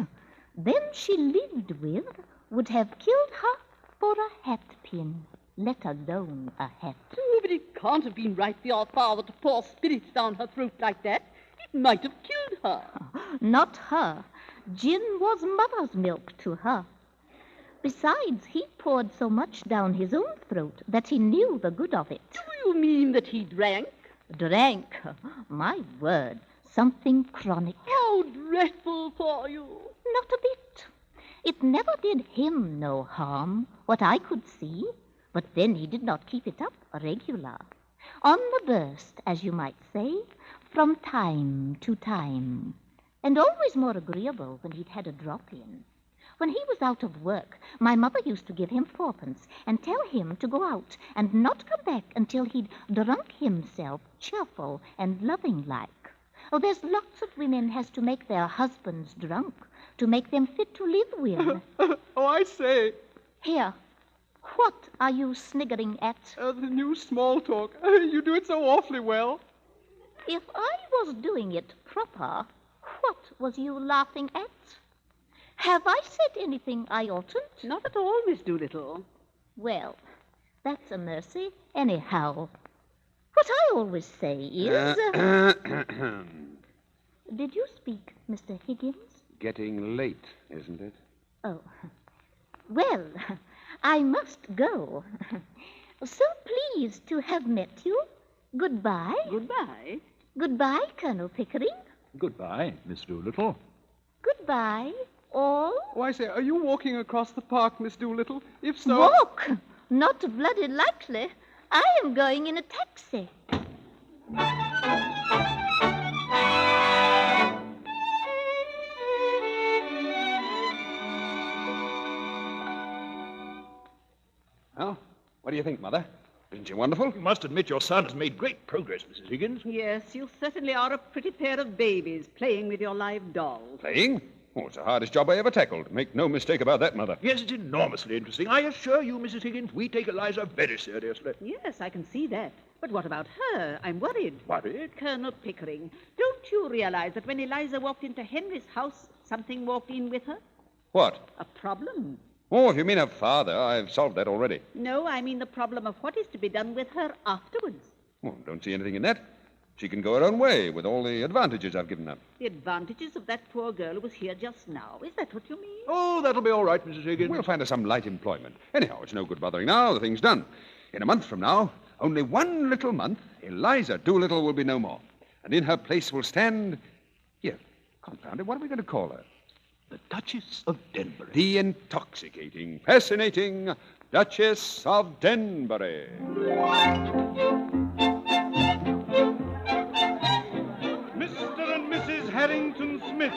Them she lived with would have killed her for a hat pin, let alone a hat. Oh, but it can't have been right for your father to pour spirits down her throat like that. It might have killed her. Not her. Gin was mother's milk to her. Besides, he poured so much down his own throat that he knew the good of it. Do you mean that he drank? Drank? My word, something chronic. How dreadful for you. Not a bit. It never did him no harm, what I could see. But then he did not keep it up regular. On the burst, as you might say, from time to time. And always more agreeable when he'd had a drop in. When he was out of work, my mother used to give him fourpence and tell him to go out and not come back until he'd drunk himself cheerful and loving-like. Oh, there's lots of women has to make their husbands drunk to make them fit to live with. Oh, I say. Here, what are you sniggering at? The new small talk. You do it so awfully well. If I was doing it proper, what was you laughing at? Have I said anything I oughtn't? Not at all, Miss Doolittle. Well, that's a mercy, anyhow. What I always say is... Did you speak, Mr. Higgins? Getting late, isn't it? Oh. Well, I must go. So pleased to have met you. Goodbye. Goodbye. Goodbye, Colonel Pickering. Goodbye, Miss Doolittle. Goodbye, all. Oh, I say, are you walking across the park, Miss Doolittle? If so... Walk? Not bloody likely. I am going in a taxi. Well, what do you think, Mother? Isn't she wonderful? You must admit your son has made great progress, Mrs. Higgins. Yes, you certainly are a pretty pair of babies playing with your live dolls. Playing? Oh, it's the hardest job I ever tackled. Make no mistake about that, Mother. Yes, it's enormously interesting. I assure you, Mrs. Higgins, we take Eliza very seriously. Yes, I can see that. But what about her? I'm worried. Worried? Colonel Pickering, don't you realize that when Eliza walked into Henry's house, something walked in with her? What? A problem. Oh, if you mean her father, I've solved that already. No, I mean the problem of what is to be done with her afterwards. Oh, don't see anything in that. She can go her own way with all the advantages I've given her. The advantages of that poor girl who was here just now. Is that what you mean? Oh, that'll be all right, Mrs. Higgins. We'll find her some light employment. Anyhow, it's no good bothering now. The thing's done. In a month from now, Only 1 little month, Eliza Doolittle will be no more. And in her place will stand... Here, confound it, what are we going to call her? The Duchess of Denbury. The intoxicating, fascinating Duchess of Denbury. Mr. and Mrs. Harrington Smith,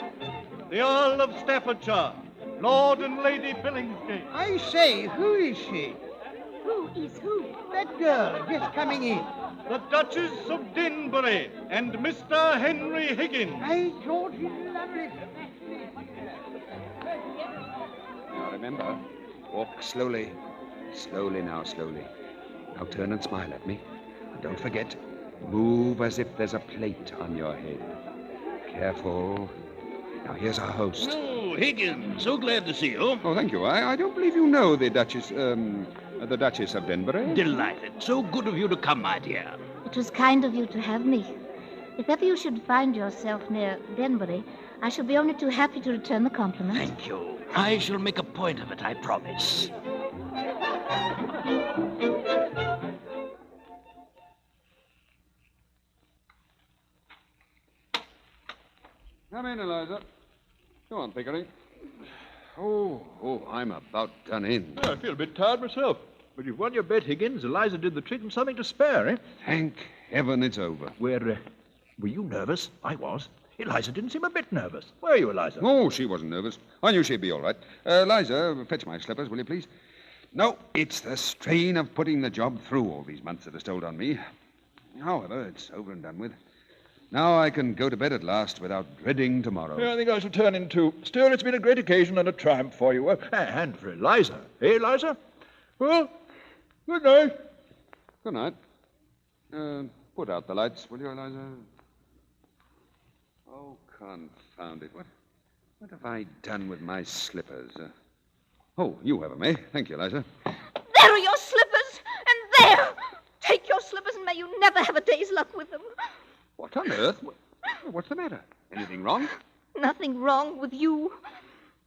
the Earl of Staffordshire, Lord and Lady Billingsgate. I say, who is she? Who is who? That girl just coming in. The Duchess of Denbury and Mr. Henry Higgins. By George, she's lovely. Now remember, walk slowly. Slowly now, slowly. Now turn and smile at me. And don't forget, move as if there's a plate on your head. Careful. Now here's our host. Oh, Higgins, so glad to see you. Oh, thank you. I don't believe you know the Duchess of Denbury. Delighted. So good of you to come, my dear. It was kind of you to have me. If ever you should find yourself near Denbury, I shall be only too happy to return the compliment. Thank you. I shall make a point of it, I promise. Come in, Eliza. Go on, Pickering. Oh, I'm about done in. I feel a bit tired myself. But you've won your bet, Higgins. Eliza did the trick and something to spare, eh? Thank heaven it's over. Were you nervous? I was. Eliza didn't seem a bit nervous. Were you, Eliza? Oh, she wasn't nervous. I knew she'd be all right. Eliza, fetch my slippers, will you please? No, it's the strain of putting the job through all these months that has told on me. However, it's over and done with. Now I can go to bed at last without dreading tomorrow. Yeah, I think I shall turn in too. Still, it's been a great occasion and a triumph for you. And for Eliza. Eh, Eliza? Well, good night. Good night. Put out the lights, will you, Eliza? Oh, confound it. What have I done with my slippers? Oh, you have them, eh? Thank you, Eliza. There are your slippers, and there! Take your slippers, and may you never have a day's luck with them. What on earth? What's the matter? Anything wrong? Nothing wrong with you.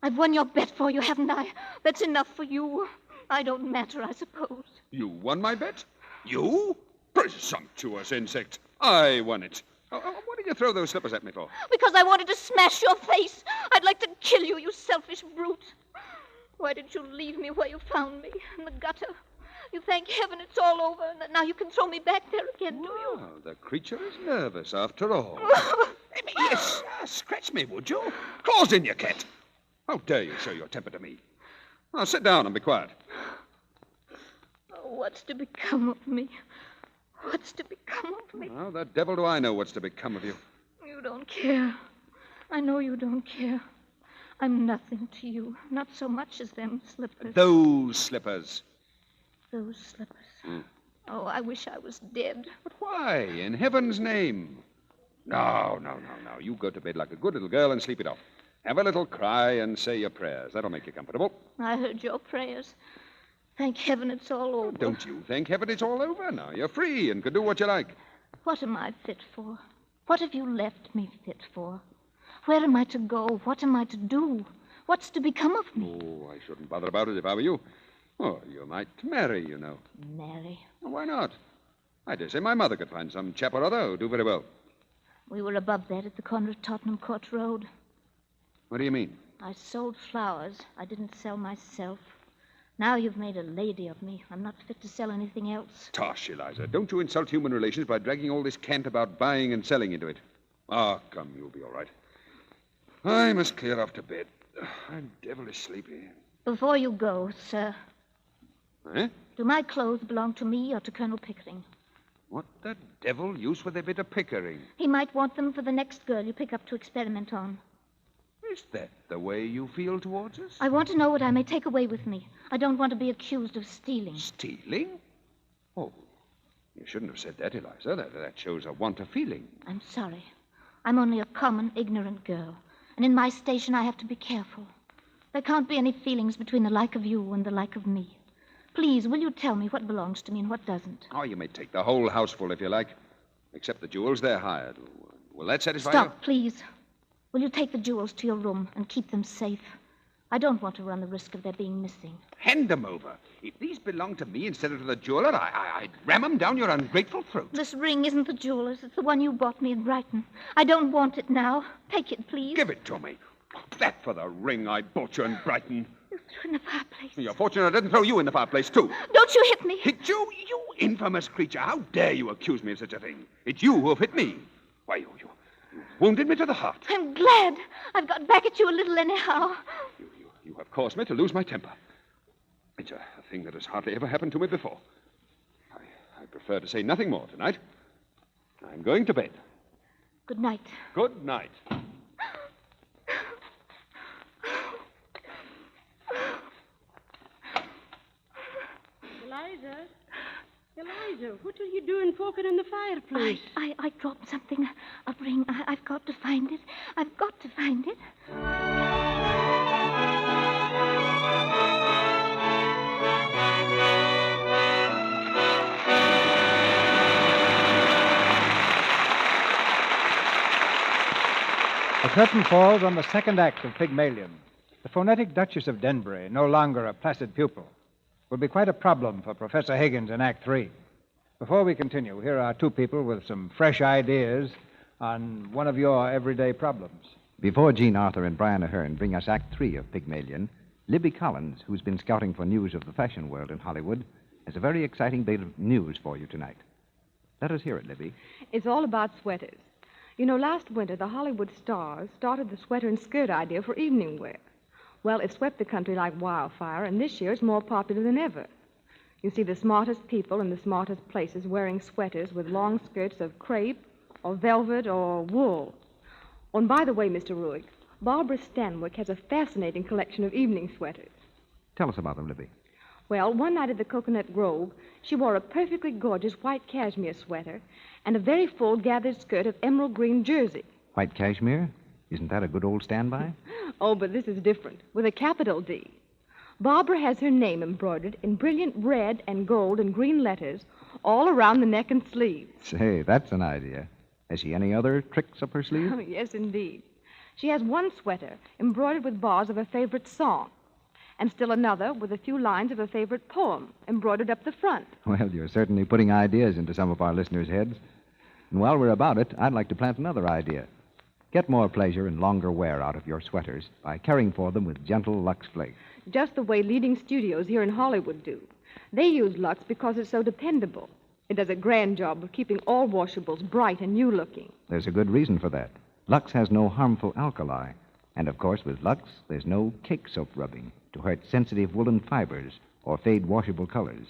I've won your bet for you, haven't I? That's enough for you. I don't matter, I suppose. You won my bet? You? Presumptuous insect. I won it. What did you throw those slippers at me for? Because I wanted to smash your face. I'd like to kill you, you selfish brute. Why did you leave me where you found me, in the gutter? You thank heaven it's all over, and that now you can throw me back there again, do you? Oh, the creature is nervous, after all. Yes, scratch me, would you? Claws in your cat. How dare you show your temper to me? Now, sit down and be quiet. Oh, what's to become of me? What's to become of me? How the devil do I know what's to become of you? You don't care. I know you don't care. I'm nothing to you. Not so much as them slippers. Those slippers. Those slippers. Oh, I wish I was dead. But why, in heaven's name? No. You go to bed like a good little girl and sleep it off. Have a little cry and say your prayers. That'll make you comfortable. I heard your prayers. Thank heaven it's all over. Don't you thank heaven it's all over now? You're free and can do what you like. What am I fit for? What have you left me fit for? Where am I to go? What am I to do? What's to become of me? Oh, I shouldn't bother about it if I were you. Oh, you might marry, you know. Marry? Well, why not? I dare say my mother could find some chap or other who'd do very well. We were above that at the corner of Tottenham Court Road. What do you mean? I sold flowers. I didn't sell myself. Now you've made a lady of me. I'm not fit to sell anything else. Tosh, Eliza. Don't you insult human relations by dragging all this cant about buying and selling into it. Ah, come, you'll be all right. I must clear off to bed. I'm devilish sleepy. Before you go, sir. Eh? Do my clothes belong to me or to Colonel Pickering? What the devil use with a bit of Pickering? He might want them for the next girl you pick up to experiment on. Is that the way you feel towards us? I want to know what I may take away with me. I don't want to be accused of stealing. Stealing? Oh, you shouldn't have said that, Eliza. That shows a want of feeling. I'm sorry. I'm only a common, ignorant girl. And in my station, I have to be careful. There can't be any feelings between the like of you and the like of me. Please, will you tell me what belongs to me and what doesn't? Oh, you may take the whole houseful if you like. Except the jewels, they're hired. Will that satisfy you? Stop, please. Will you take the jewels to your room and keep them safe? I don't want to run the risk of their being missing. Hand them over. If these belong to me instead of to the jeweler, I'd ram them down your ungrateful throat. This ring isn't the jeweler's. It's the one you bought me in Brighton. I don't want it now. Take it, please. Give it to me. That for the ring I bought you in Brighton. You threw it in the fireplace. You're fortunate I didn't throw you in the fireplace, too. Don't you hit me. Hit you? You infamous creature. How dare you accuse me of such a thing? It's you who have hit me. Why, you wounded me to the heart. I'm glad. I've got back at you a little anyhow. You have caused me to lose my temper. It's a thing that has hardly ever happened to me before. I prefer to say nothing more tonight. I'm going to bed. Good night. Good night. Eliza, what are you doing poking in the fireplace? I dropped something. A ring. I've got to find it. I've got to find it. The curtain falls on the second act of Pygmalion. The phonetic Duchess of Denbury, no longer a placid pupil, will be quite a problem for Professor Higgins in Act 3. Before we continue, here are two people with some fresh ideas on one of your everyday problems. Before Jean Arthur and Brian Ahern bring us Act 3 of Pygmalion, Libby Collins, who's been scouting for news of the fashion world in Hollywood, has a very exciting bit of news for you tonight. Let us hear it, Libby. It's all about sweaters. You know, last winter, the Hollywood stars started the sweater and skirt idea for evening wear. Well, it swept the country like wildfire, and this year it's more popular than ever. You see the smartest people in the smartest places wearing sweaters with long skirts of crepe or velvet or wool. Oh, and by the way, Mr. Ruick, Barbara Stanwyck has a fascinating collection of evening sweaters. Tell us about them, Libby. Well, one night at the Coconut Grove, she wore a perfectly gorgeous white cashmere sweater and a very full gathered skirt of emerald green jersey. White cashmere? Isn't that a good old standby? Oh, but this is different, with a capital D. Barbara has her name embroidered in brilliant red and gold and green letters all around the neck and sleeves. Say, that's an idea. Has she any other tricks up her sleeve? Oh, yes, indeed. She has one sweater embroidered with bars of a favorite song, and still another with a few lines of a favorite poem embroidered up the front. Well, you're certainly putting ideas into some of our listeners' heads. And while we're about it, I'd like to plant another idea. Get more pleasure and longer wear out of your sweaters by caring for them with gentle Lux Flakes. Just the way leading studios here in Hollywood do. They use Lux because it's so dependable. It does a grand job of keeping all washables bright and new-looking. There's a good reason for that. Lux has no harmful alkali. And, of course, with Lux, there's no cake soap rubbing to hurt sensitive woolen fibers or fade washable colors.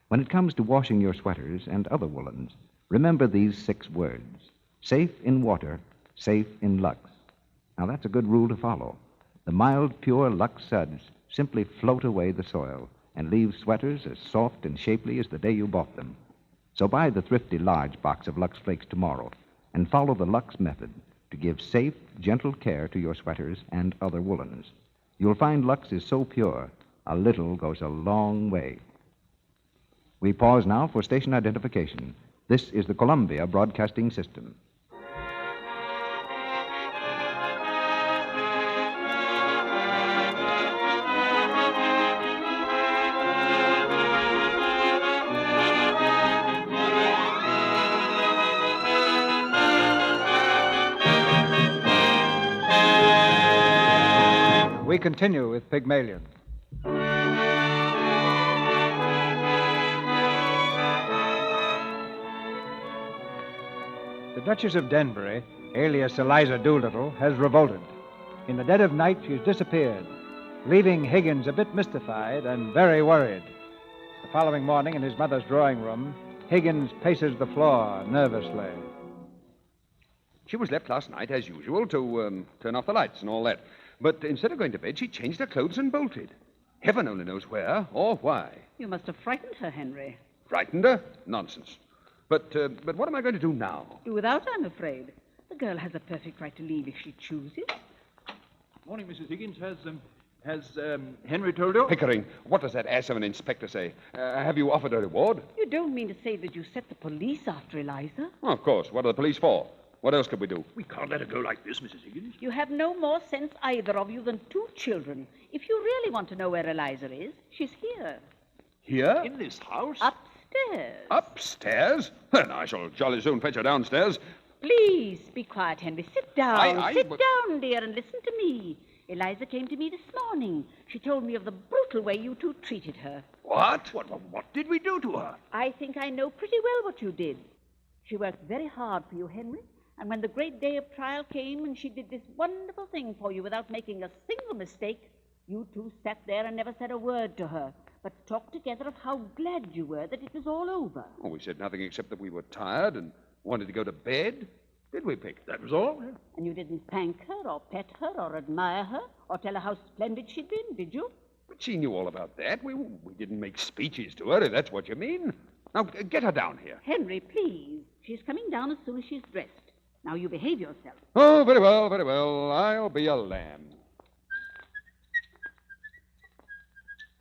When it comes to washing your sweaters and other woolens, remember these 6 words. Safe in water, safe in Lux. Now, that's a good rule to follow. The mild, pure Lux suds simply float away the soil and leave sweaters as soft and shapely as the day you bought them. So buy the thrifty large box of Lux Flakes tomorrow and follow the Lux method to give safe, gentle care to your sweaters and other woolens. You'll find Lux is so pure, a little goes a long way. We pause now for station identification. This is the Columbia Broadcasting System. We continue with Pygmalion. The Duchess of Denbury, alias Eliza Doolittle, has revolted. In the dead of night, she's disappeared, leaving Higgins a bit mystified and very worried. The following morning, in his mother's drawing room, Higgins paces the floor nervously. She was left last night, as usual, to turn off the lights and all that. But instead of going to bed, she changed her clothes and bolted. Heaven only knows where or why. You must have frightened her, Henry. Frightened her? Nonsense. But what am I going to do now? Do without, I'm afraid. The girl has a perfect right to leave if she chooses. Morning, Mrs. Higgins. Has Henry told you? Pickering, what does that ass of an inspector say? Have you offered a reward? You don't mean to say that you set the police after Eliza? Well, of course. What are the police for? What else could we do? We can't let her go like this, Mrs. Higgins. You have no more sense, either of you, than two children. If you really want to know where Eliza is, she's here. Here? In this house? Upstairs. Upstairs? Then I shall jolly soon fetch her downstairs. Please be quiet, Henry. Sit down. Sit but- down, dear, and listen to me. Eliza came to me this morning. She told me of the brutal way you two treated her. What? What did we do to her? I think I know pretty well what you did. She worked very hard for you, Henry. And when the great day of trial came and she did this wonderful thing for you without making a single mistake, you two sat there and never said a word to her, but talked together of how glad you were that it was all over. Oh, we said nothing except that we were tired and wanted to go to bed. Did we, Pick? That was all. And you didn't thank her or pet her or admire her or tell her how splendid she'd been, did you? But she knew all about that. We didn't make speeches to her, if that's what you mean. Now, get her down here. Henry, please. She's coming down as soon as she's dressed. Now you behave yourself. Oh, very well, very well. I'll be a lamb.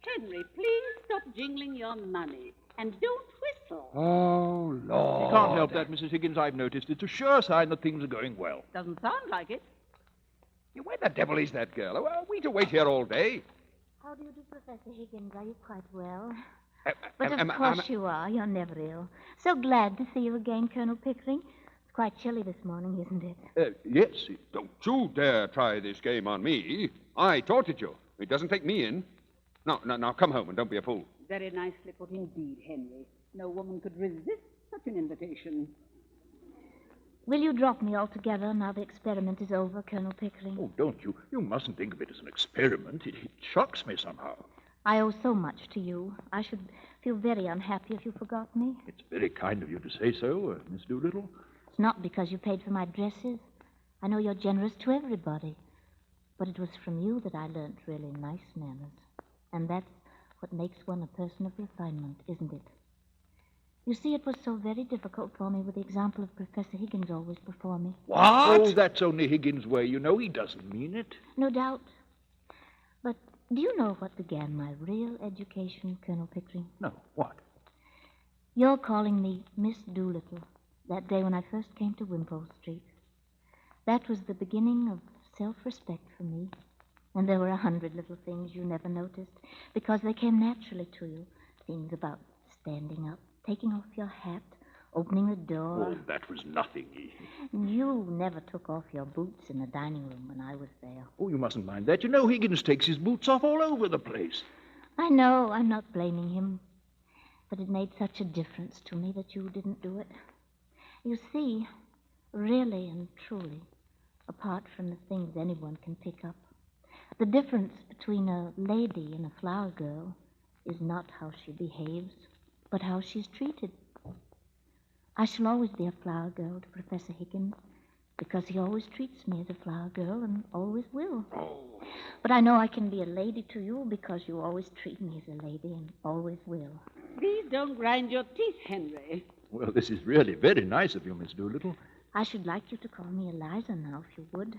Henry, please stop jingling your money. And don't whistle. Oh, Lord. You can't help that, Mrs. Higgins. I've noticed. It's a sure sign that things are going well. Doesn't sound like it. Where the devil is that girl? Are we to wait here all day? How do you do, Professor Higgins? Are you quite well? But But of course you are. You're never ill. So glad to see you again, Colonel Pickering. It's quite chilly this morning, isn't it? Yes. Don't you dare try this game on me. I taught it you. It doesn't take me in. Now, come home and don't be a fool. Very nicely put indeed, Henry. No woman could resist such an invitation. Will you drop me altogether now the experiment is over, Colonel Pickering? Oh, don't you? You mustn't think of it as an experiment. It shocks me somehow. I owe so much to you. I should feel very unhappy if you forgot me. It's very kind of you to say so, Miss Doolittle. It's not because you paid for my dresses. I know you're generous to everybody. But it was from you that I learnt really nice manners. And that's what makes one a person of refinement, isn't it? You see, it was so very difficult for me with the example of Professor Higgins always before me. What? Oh, that's only Higgins' way. You know he doesn't mean it. No doubt. But do you know what began my real education, Colonel Pickering? No, what? Your calling me Miss Doolittle that day when I first came to Wimpole Street. That was the beginning of self-respect for me. And there were 100 little things you never noticed because they came naturally to you. Things about standing up, taking off your hat, opening the door. Oh, that was nothing. You never took off your boots in the dining room when I was there. Oh, you mustn't mind that. You know Higgins takes his boots off all over the place. I know. I'm not blaming him. But it made such a difference to me that you didn't do it. You see, really and truly, apart from the things anyone can pick up, the difference between a lady and a flower girl is not how she behaves, but how she's treated. I shall always be a flower girl to Professor Higgins because he always treats me as a flower girl and always will. Oh. But I know I can be a lady to you because you always treat me as a lady and always will. Please don't grind your teeth, Henry. Well, this is really very nice of you, Miss Doolittle. I should like you to call me Eliza now, if you would.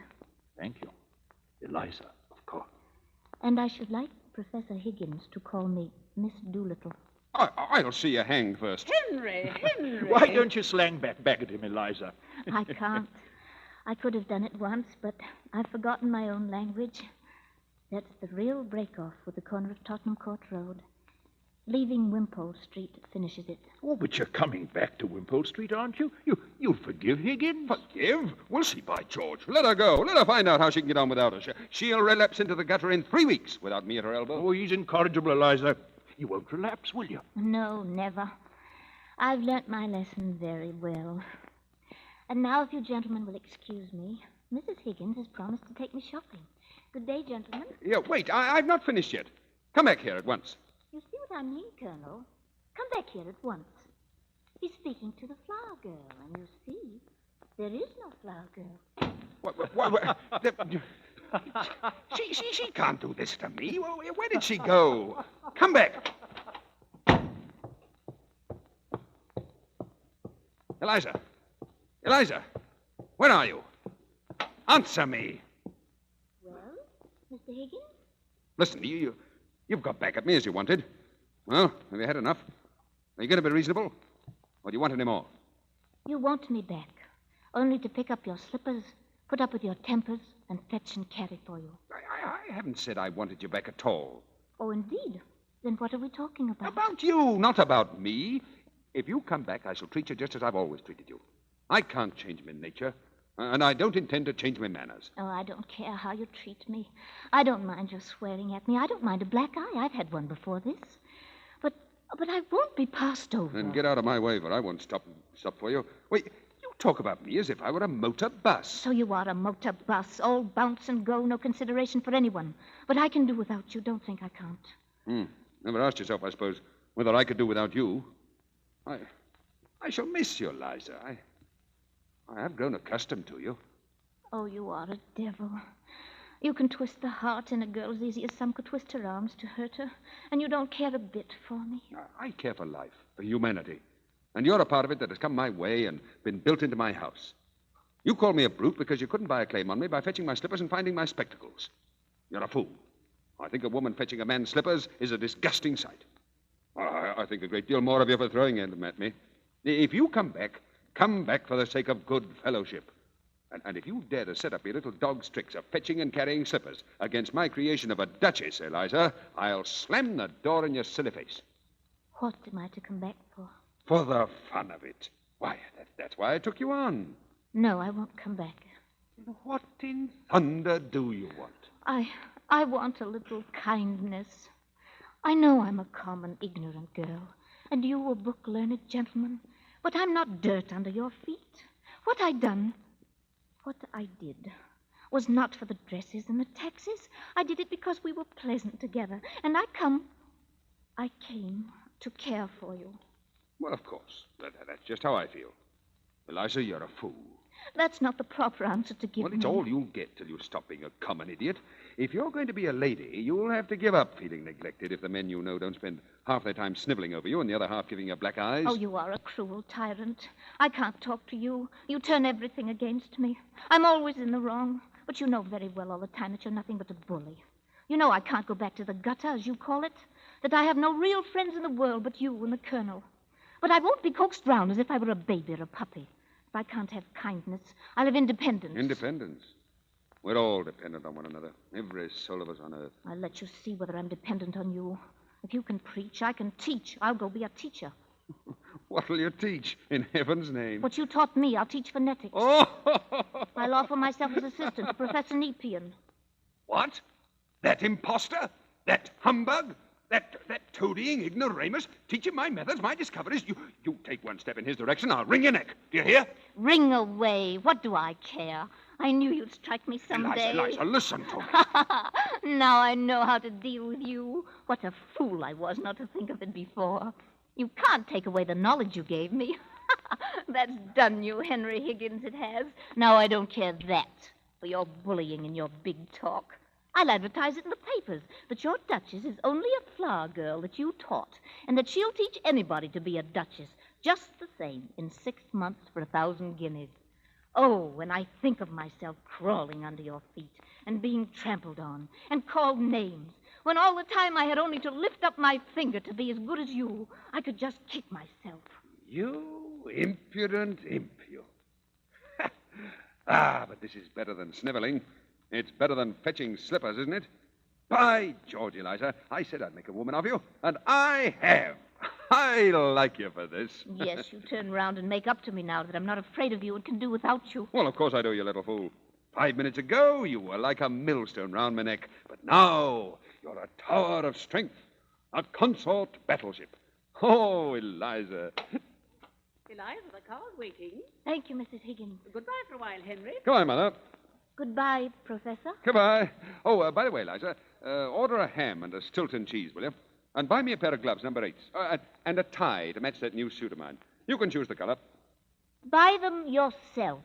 Thank you. Eliza, of course. And I should like Professor Higgins to call me Miss Doolittle. I'll see you hanged first. Henry! Why don't you slang back at him, Eliza? I can't. I could have done it once, but I've forgotten my own language. That's the real break-off with the corner of Tottenham Court Road. Leaving Wimpole Street finishes it. Oh, but you're coming back to Wimpole Street, aren't you? You'll forgive Higgins? Forgive? We'll see, by George. Let her go. Let her find out how she can get on without us. She'll relapse into the gutter in 3 weeks without me at her elbow. Oh, he's incorrigible, Eliza. You won't relapse, will you? No, never. I've learnt my lesson very well. And now, if you gentlemen will excuse me, Mrs. Higgins has promised to take me shopping. Good day, gentlemen. Yeah, wait. I've not finished yet. Come back here at once. You see what I mean, Colonel? Come back here at once. He's speaking to the flower girl, and you see, there is no flower girl. She can't do this to me. Where did she go? Come back. Eliza, where are you? Answer me. Well, Mr. Higgins? Listen, you've got back at me as you wanted. Well, have you had enough? Are you going to be reasonable? Or do you want any more? You want me back. only to pick up your slippers, put up with your tempers, and fetch and carry for you. I haven't said I wanted you back at all. Oh, indeed? Then what are we talking about? About you, not about me. If you come back, I shall treat you just as I've always treated you. I can't change my nature, and I don't intend to change my manners. Oh, I don't care how you treat me. I don't mind your swearing at me. I don't mind a black eye. I've had one before this. But I won't be passed over. Then get out of my way, for I won't stop for you. Wait, you talk about me as if I were a motor bus. So you are a motor bus, all bounce and go, no consideration for anyone. But I can do without you. Don't think I can't. Never asked yourself, I suppose, whether I could do without you. I shall miss you, Liza. I have grown accustomed to you. Oh, you are a devil. You can twist the heart in a girl as easy as some could twist her arms to hurt her, and you don't care a bit for me. I care for life, for humanity. And you're a part of it that has come my way and been built into my house. You call me a brute because you couldn't buy a claim on me by fetching my slippers and finding my spectacles. You're a fool. I think a woman fetching a man's slippers is a disgusting sight. I think a great deal more of you for throwing them at me. If you come back for the sake of good fellowship. And if you dare to set up your little dog's tricks of fetching and carrying slippers against my creation of a duchess, Eliza, I'll slam the door in your silly face. What am I to come back for? For the fun of it. Why, that's why I took you on. No, I won't come back. What in thunder do you want? I want a little kindness. I know I'm a common, ignorant girl, and you a book-learned gentleman, but I'm not dirt under your feet. What I did was not for the dresses and the taxes. I did it because we were pleasant together, and I came to care for you. Well, of course. That's just how I feel. Eliza, you're a fool. That's not the proper answer to give me. Well, it's all you'll get till you stop being a common idiot. If you're going to be a lady, you'll have to give up feeling neglected if the men you know don't spend half their time sniveling over you and the other half giving you black eyes. Oh, you are a cruel tyrant. I can't talk to you. You turn everything against me. I'm always in the wrong, but you know very well all the time that you're nothing but a bully. You know I can't go back to the gutter, as you call it, that I have no real friends in the world but you and the colonel. But I won't be coaxed round as if I were a baby or a puppy. If I can't have kindness, I'll have independence. Independence? We're all dependent on one another. Every soul of us on earth. I'll let you see whether I'm dependent on you. If you can preach, I can teach. I'll go be a teacher. What'll you teach, in heaven's name? What you taught me, I'll teach phonetics. Oh! I'll offer myself as assistant to Professor Nepean. What? That imposter? That humbug? That toadying ignoramus? Teaching my methods, my discoveries? You take one step in his direction, I'll wring your neck. Do you hear? Ring away. What do I care? I knew you'd strike me someday. Eliza, listen to me. Now I know how to deal with you. What a fool I was not to think of it before. You can't take away the knowledge you gave me. That's done you, Henry Higgins, it has. Now I don't care that for your bullying and your big talk. I'll advertise it in the papers that your Duchess is only a flower girl that you taught, and that she'll teach anybody to be a Duchess just the same in 6 months for 1,000 guineas. Oh, when I think of myself crawling under your feet and being trampled on and called names, when all the time I had only to lift up my finger to be as good as you, I could just kick myself. You impudent imp, you. But this is better than sniveling. It's better than fetching slippers, isn't it? By George, Eliza, I said I'd make a woman of you, and I have. I like you for this. Yes, you turn round and make up to me now that I'm not afraid of you and can do without you. Well, of course I do, you little fool. 5 minutes ago, you were like a millstone round my neck. But now, you're a tower of strength, a consort battleship. Oh, Eliza. Eliza, the car's waiting. Thank you, Mrs. Higgins. Goodbye for a while, Henry. Goodbye, Mother. Goodbye, Professor. Goodbye. Oh, by the way, Eliza, order a ham and a Stilton cheese, will you? And buy me a pair of gloves, number 8s, and a tie to match that new suit of mine. You can choose the color. Buy them yourself.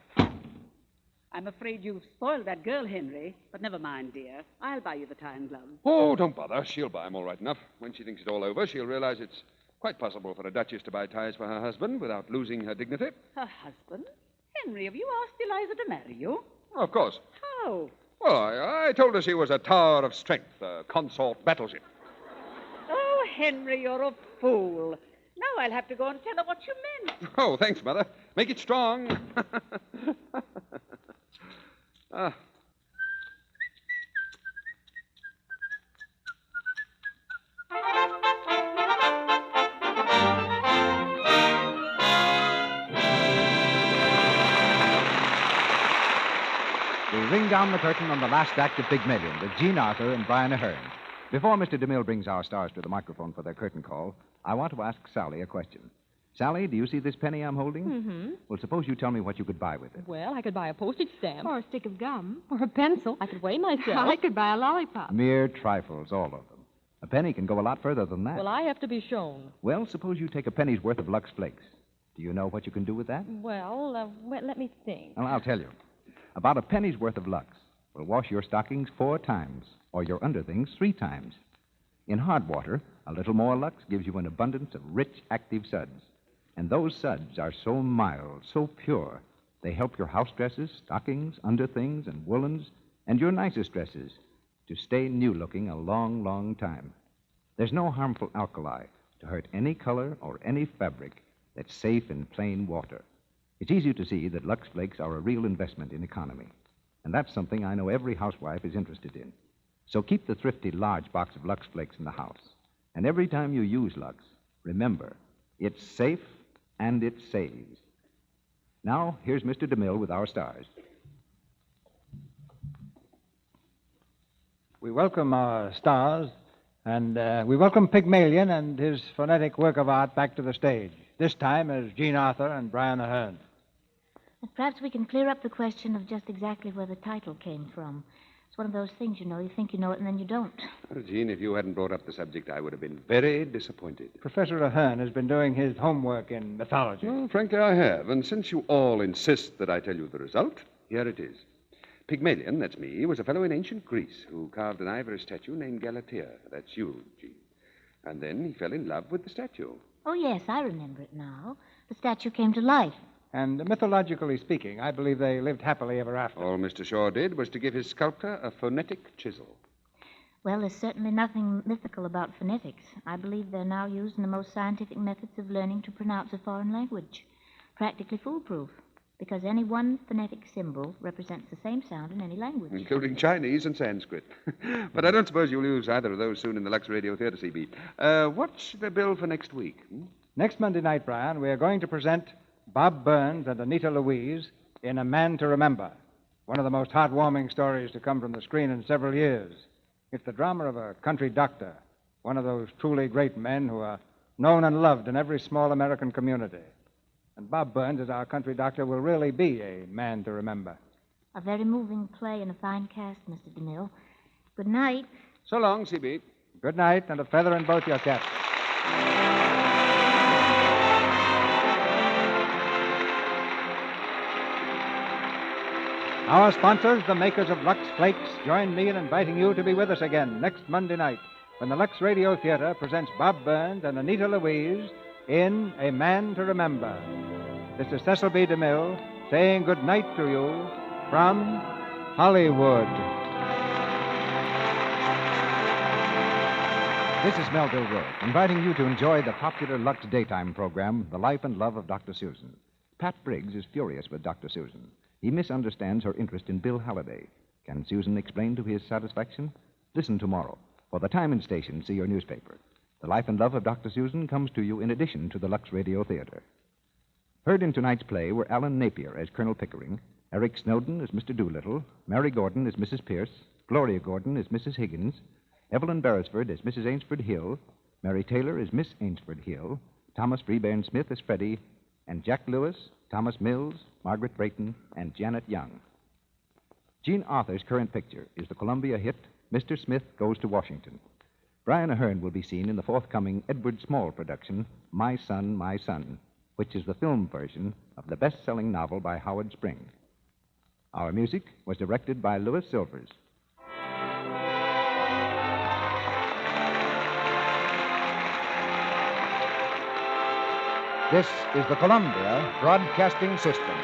I'm afraid you've spoiled that girl, Henry. But never mind, dear. I'll buy you the tie and gloves. Oh, don't bother. She'll buy them all right enough. When she thinks it all over, she'll realize it's quite possible for a duchess to buy ties for her husband without losing her dignity. Her husband? Henry, have you asked Eliza to marry you? Oh, of course. How? Well, I told her she was a tower of strength, a consort battleship. Oh, Henry, you're a fool. Now I'll have to go and tell her what you meant. Oh, thanks, Mother. Make it strong. Ah. We ring down the curtain on the last act of Pygmalion with Jean Arthur and Brian Ahern. Before Mr. DeMille brings our stars to the microphone for their curtain call, I want to ask Sally a question. Sally, do you see this penny I'm holding? Mm-hmm. Well, suppose you tell me what you could buy with it. Well, I could buy a postage stamp. Or a stick of gum. Or a pencil. I could weigh myself. I could buy a lollipop. Mere trifles, all of them. A penny can go a lot further than that. Well, I have to be shown. Well, suppose you take a penny's worth of Lux Flakes. Do you know what you can do with that? Well, let me think. Well, I'll tell you. About a penny's worth of Lux will wash your stockings 4 times, or your underthings 3 times. In hard water, a little more Lux gives you an abundance of rich, active suds. And those suds are so mild, so pure, they help your house dresses, stockings, underthings, and woolens, and your nicest dresses to stay new-looking a long, long time. There's no harmful alkali to hurt any color or any fabric that's safe in plain water. It's easy to see that Lux Flakes are a real investment in economy. And that's something I know every housewife is interested in. So keep the thrifty large box of Lux Flakes in the house. And every time you use Lux, remember, it's safe and it saves. Now, here's Mr. DeMille with our stars. We welcome our stars, and we welcome Pygmalion and his phonetic work of art back to the stage, this time as Jean Arthur and Brian Ahern. Perhaps we can clear up the question of just exactly where the title came from. It's one of those things, you know. You think you know it, and then you don't. Well, Jean, if you hadn't brought up the subject, I would have been very disappointed. Professor Ahern has been doing his homework in mythology. Well, frankly, I have. And since you all insist that I tell you the result, here it is. Pygmalion, that's me, was a fellow in ancient Greece who carved an ivory statue named Galatea. That's you, Jean. And then he fell in love with the statue. Oh, yes, I remember it now. The statue came to life. And mythologically speaking, I believe they lived happily ever after. All Mr. Shaw did was to give his sculptor a phonetic chisel. Well, there's certainly nothing mythical about phonetics. I believe they're now used in the most scientific methods of learning to pronounce a foreign language. Practically foolproof, because any one phonetic symbol represents the same sound in any language. Including Chinese and Sanskrit. But I don't suppose you'll use either of those soon in the Lux Radio Theatre, CB. What's the bill for next week? Next Monday night, Brian, we are going to present Bob Burns and Anita Louise in A Man to Remember, one of the most heartwarming stories to come from the screen in several years. It's the drama of a country doctor, one of those truly great men who are known and loved in every small American community. And Bob Burns, as our country doctor, will really be a man to remember. A very moving play and a fine cast, Mr. DeMille. Good night. So long, CB. Good night, and a feather in both your caps. Our sponsors, the makers of Lux Flakes, join me in inviting you to be with us again next Monday night when the Lux Radio Theatre presents Bob Burns and Anita Louise in A Man to Remember. This is Cecil B. DeMille saying good night to you from Hollywood. This is Melville Rowe, inviting you to enjoy the popular Lux daytime program, The Life and Love of Dr. Susan. Pat Briggs is furious with Dr. Susan. He misunderstands her interest in Bill Halliday. Can Susan explain to his satisfaction? Listen tomorrow. For the time and station, see your newspaper. The Life and Love of Dr. Susan comes to you in addition to the Lux Radio Theatre. Heard in tonight's play were Alan Napier as Colonel Pickering, Eric Snowden as Mr. Doolittle, Mary Gordon as Mrs. Pierce, Gloria Gordon as Mrs. Higgins, Evelyn Beresford as Mrs. Ainsford Hill, Mary Taylor as Miss Ainsford Hill, Thomas Freebairn Smith as Freddie, and Jack Lewis, Thomas Mills, Margaret Brayton, and Janet Young. Jean Arthur's current picture is the Columbia hit, Mr. Smith Goes to Washington. Brian Ahern will be seen in the forthcoming Edward Small production, My Son, which is the film version of the best-selling novel by Howard Spring. Our music was directed by Louis Silvers. This is the Columbia Broadcasting System.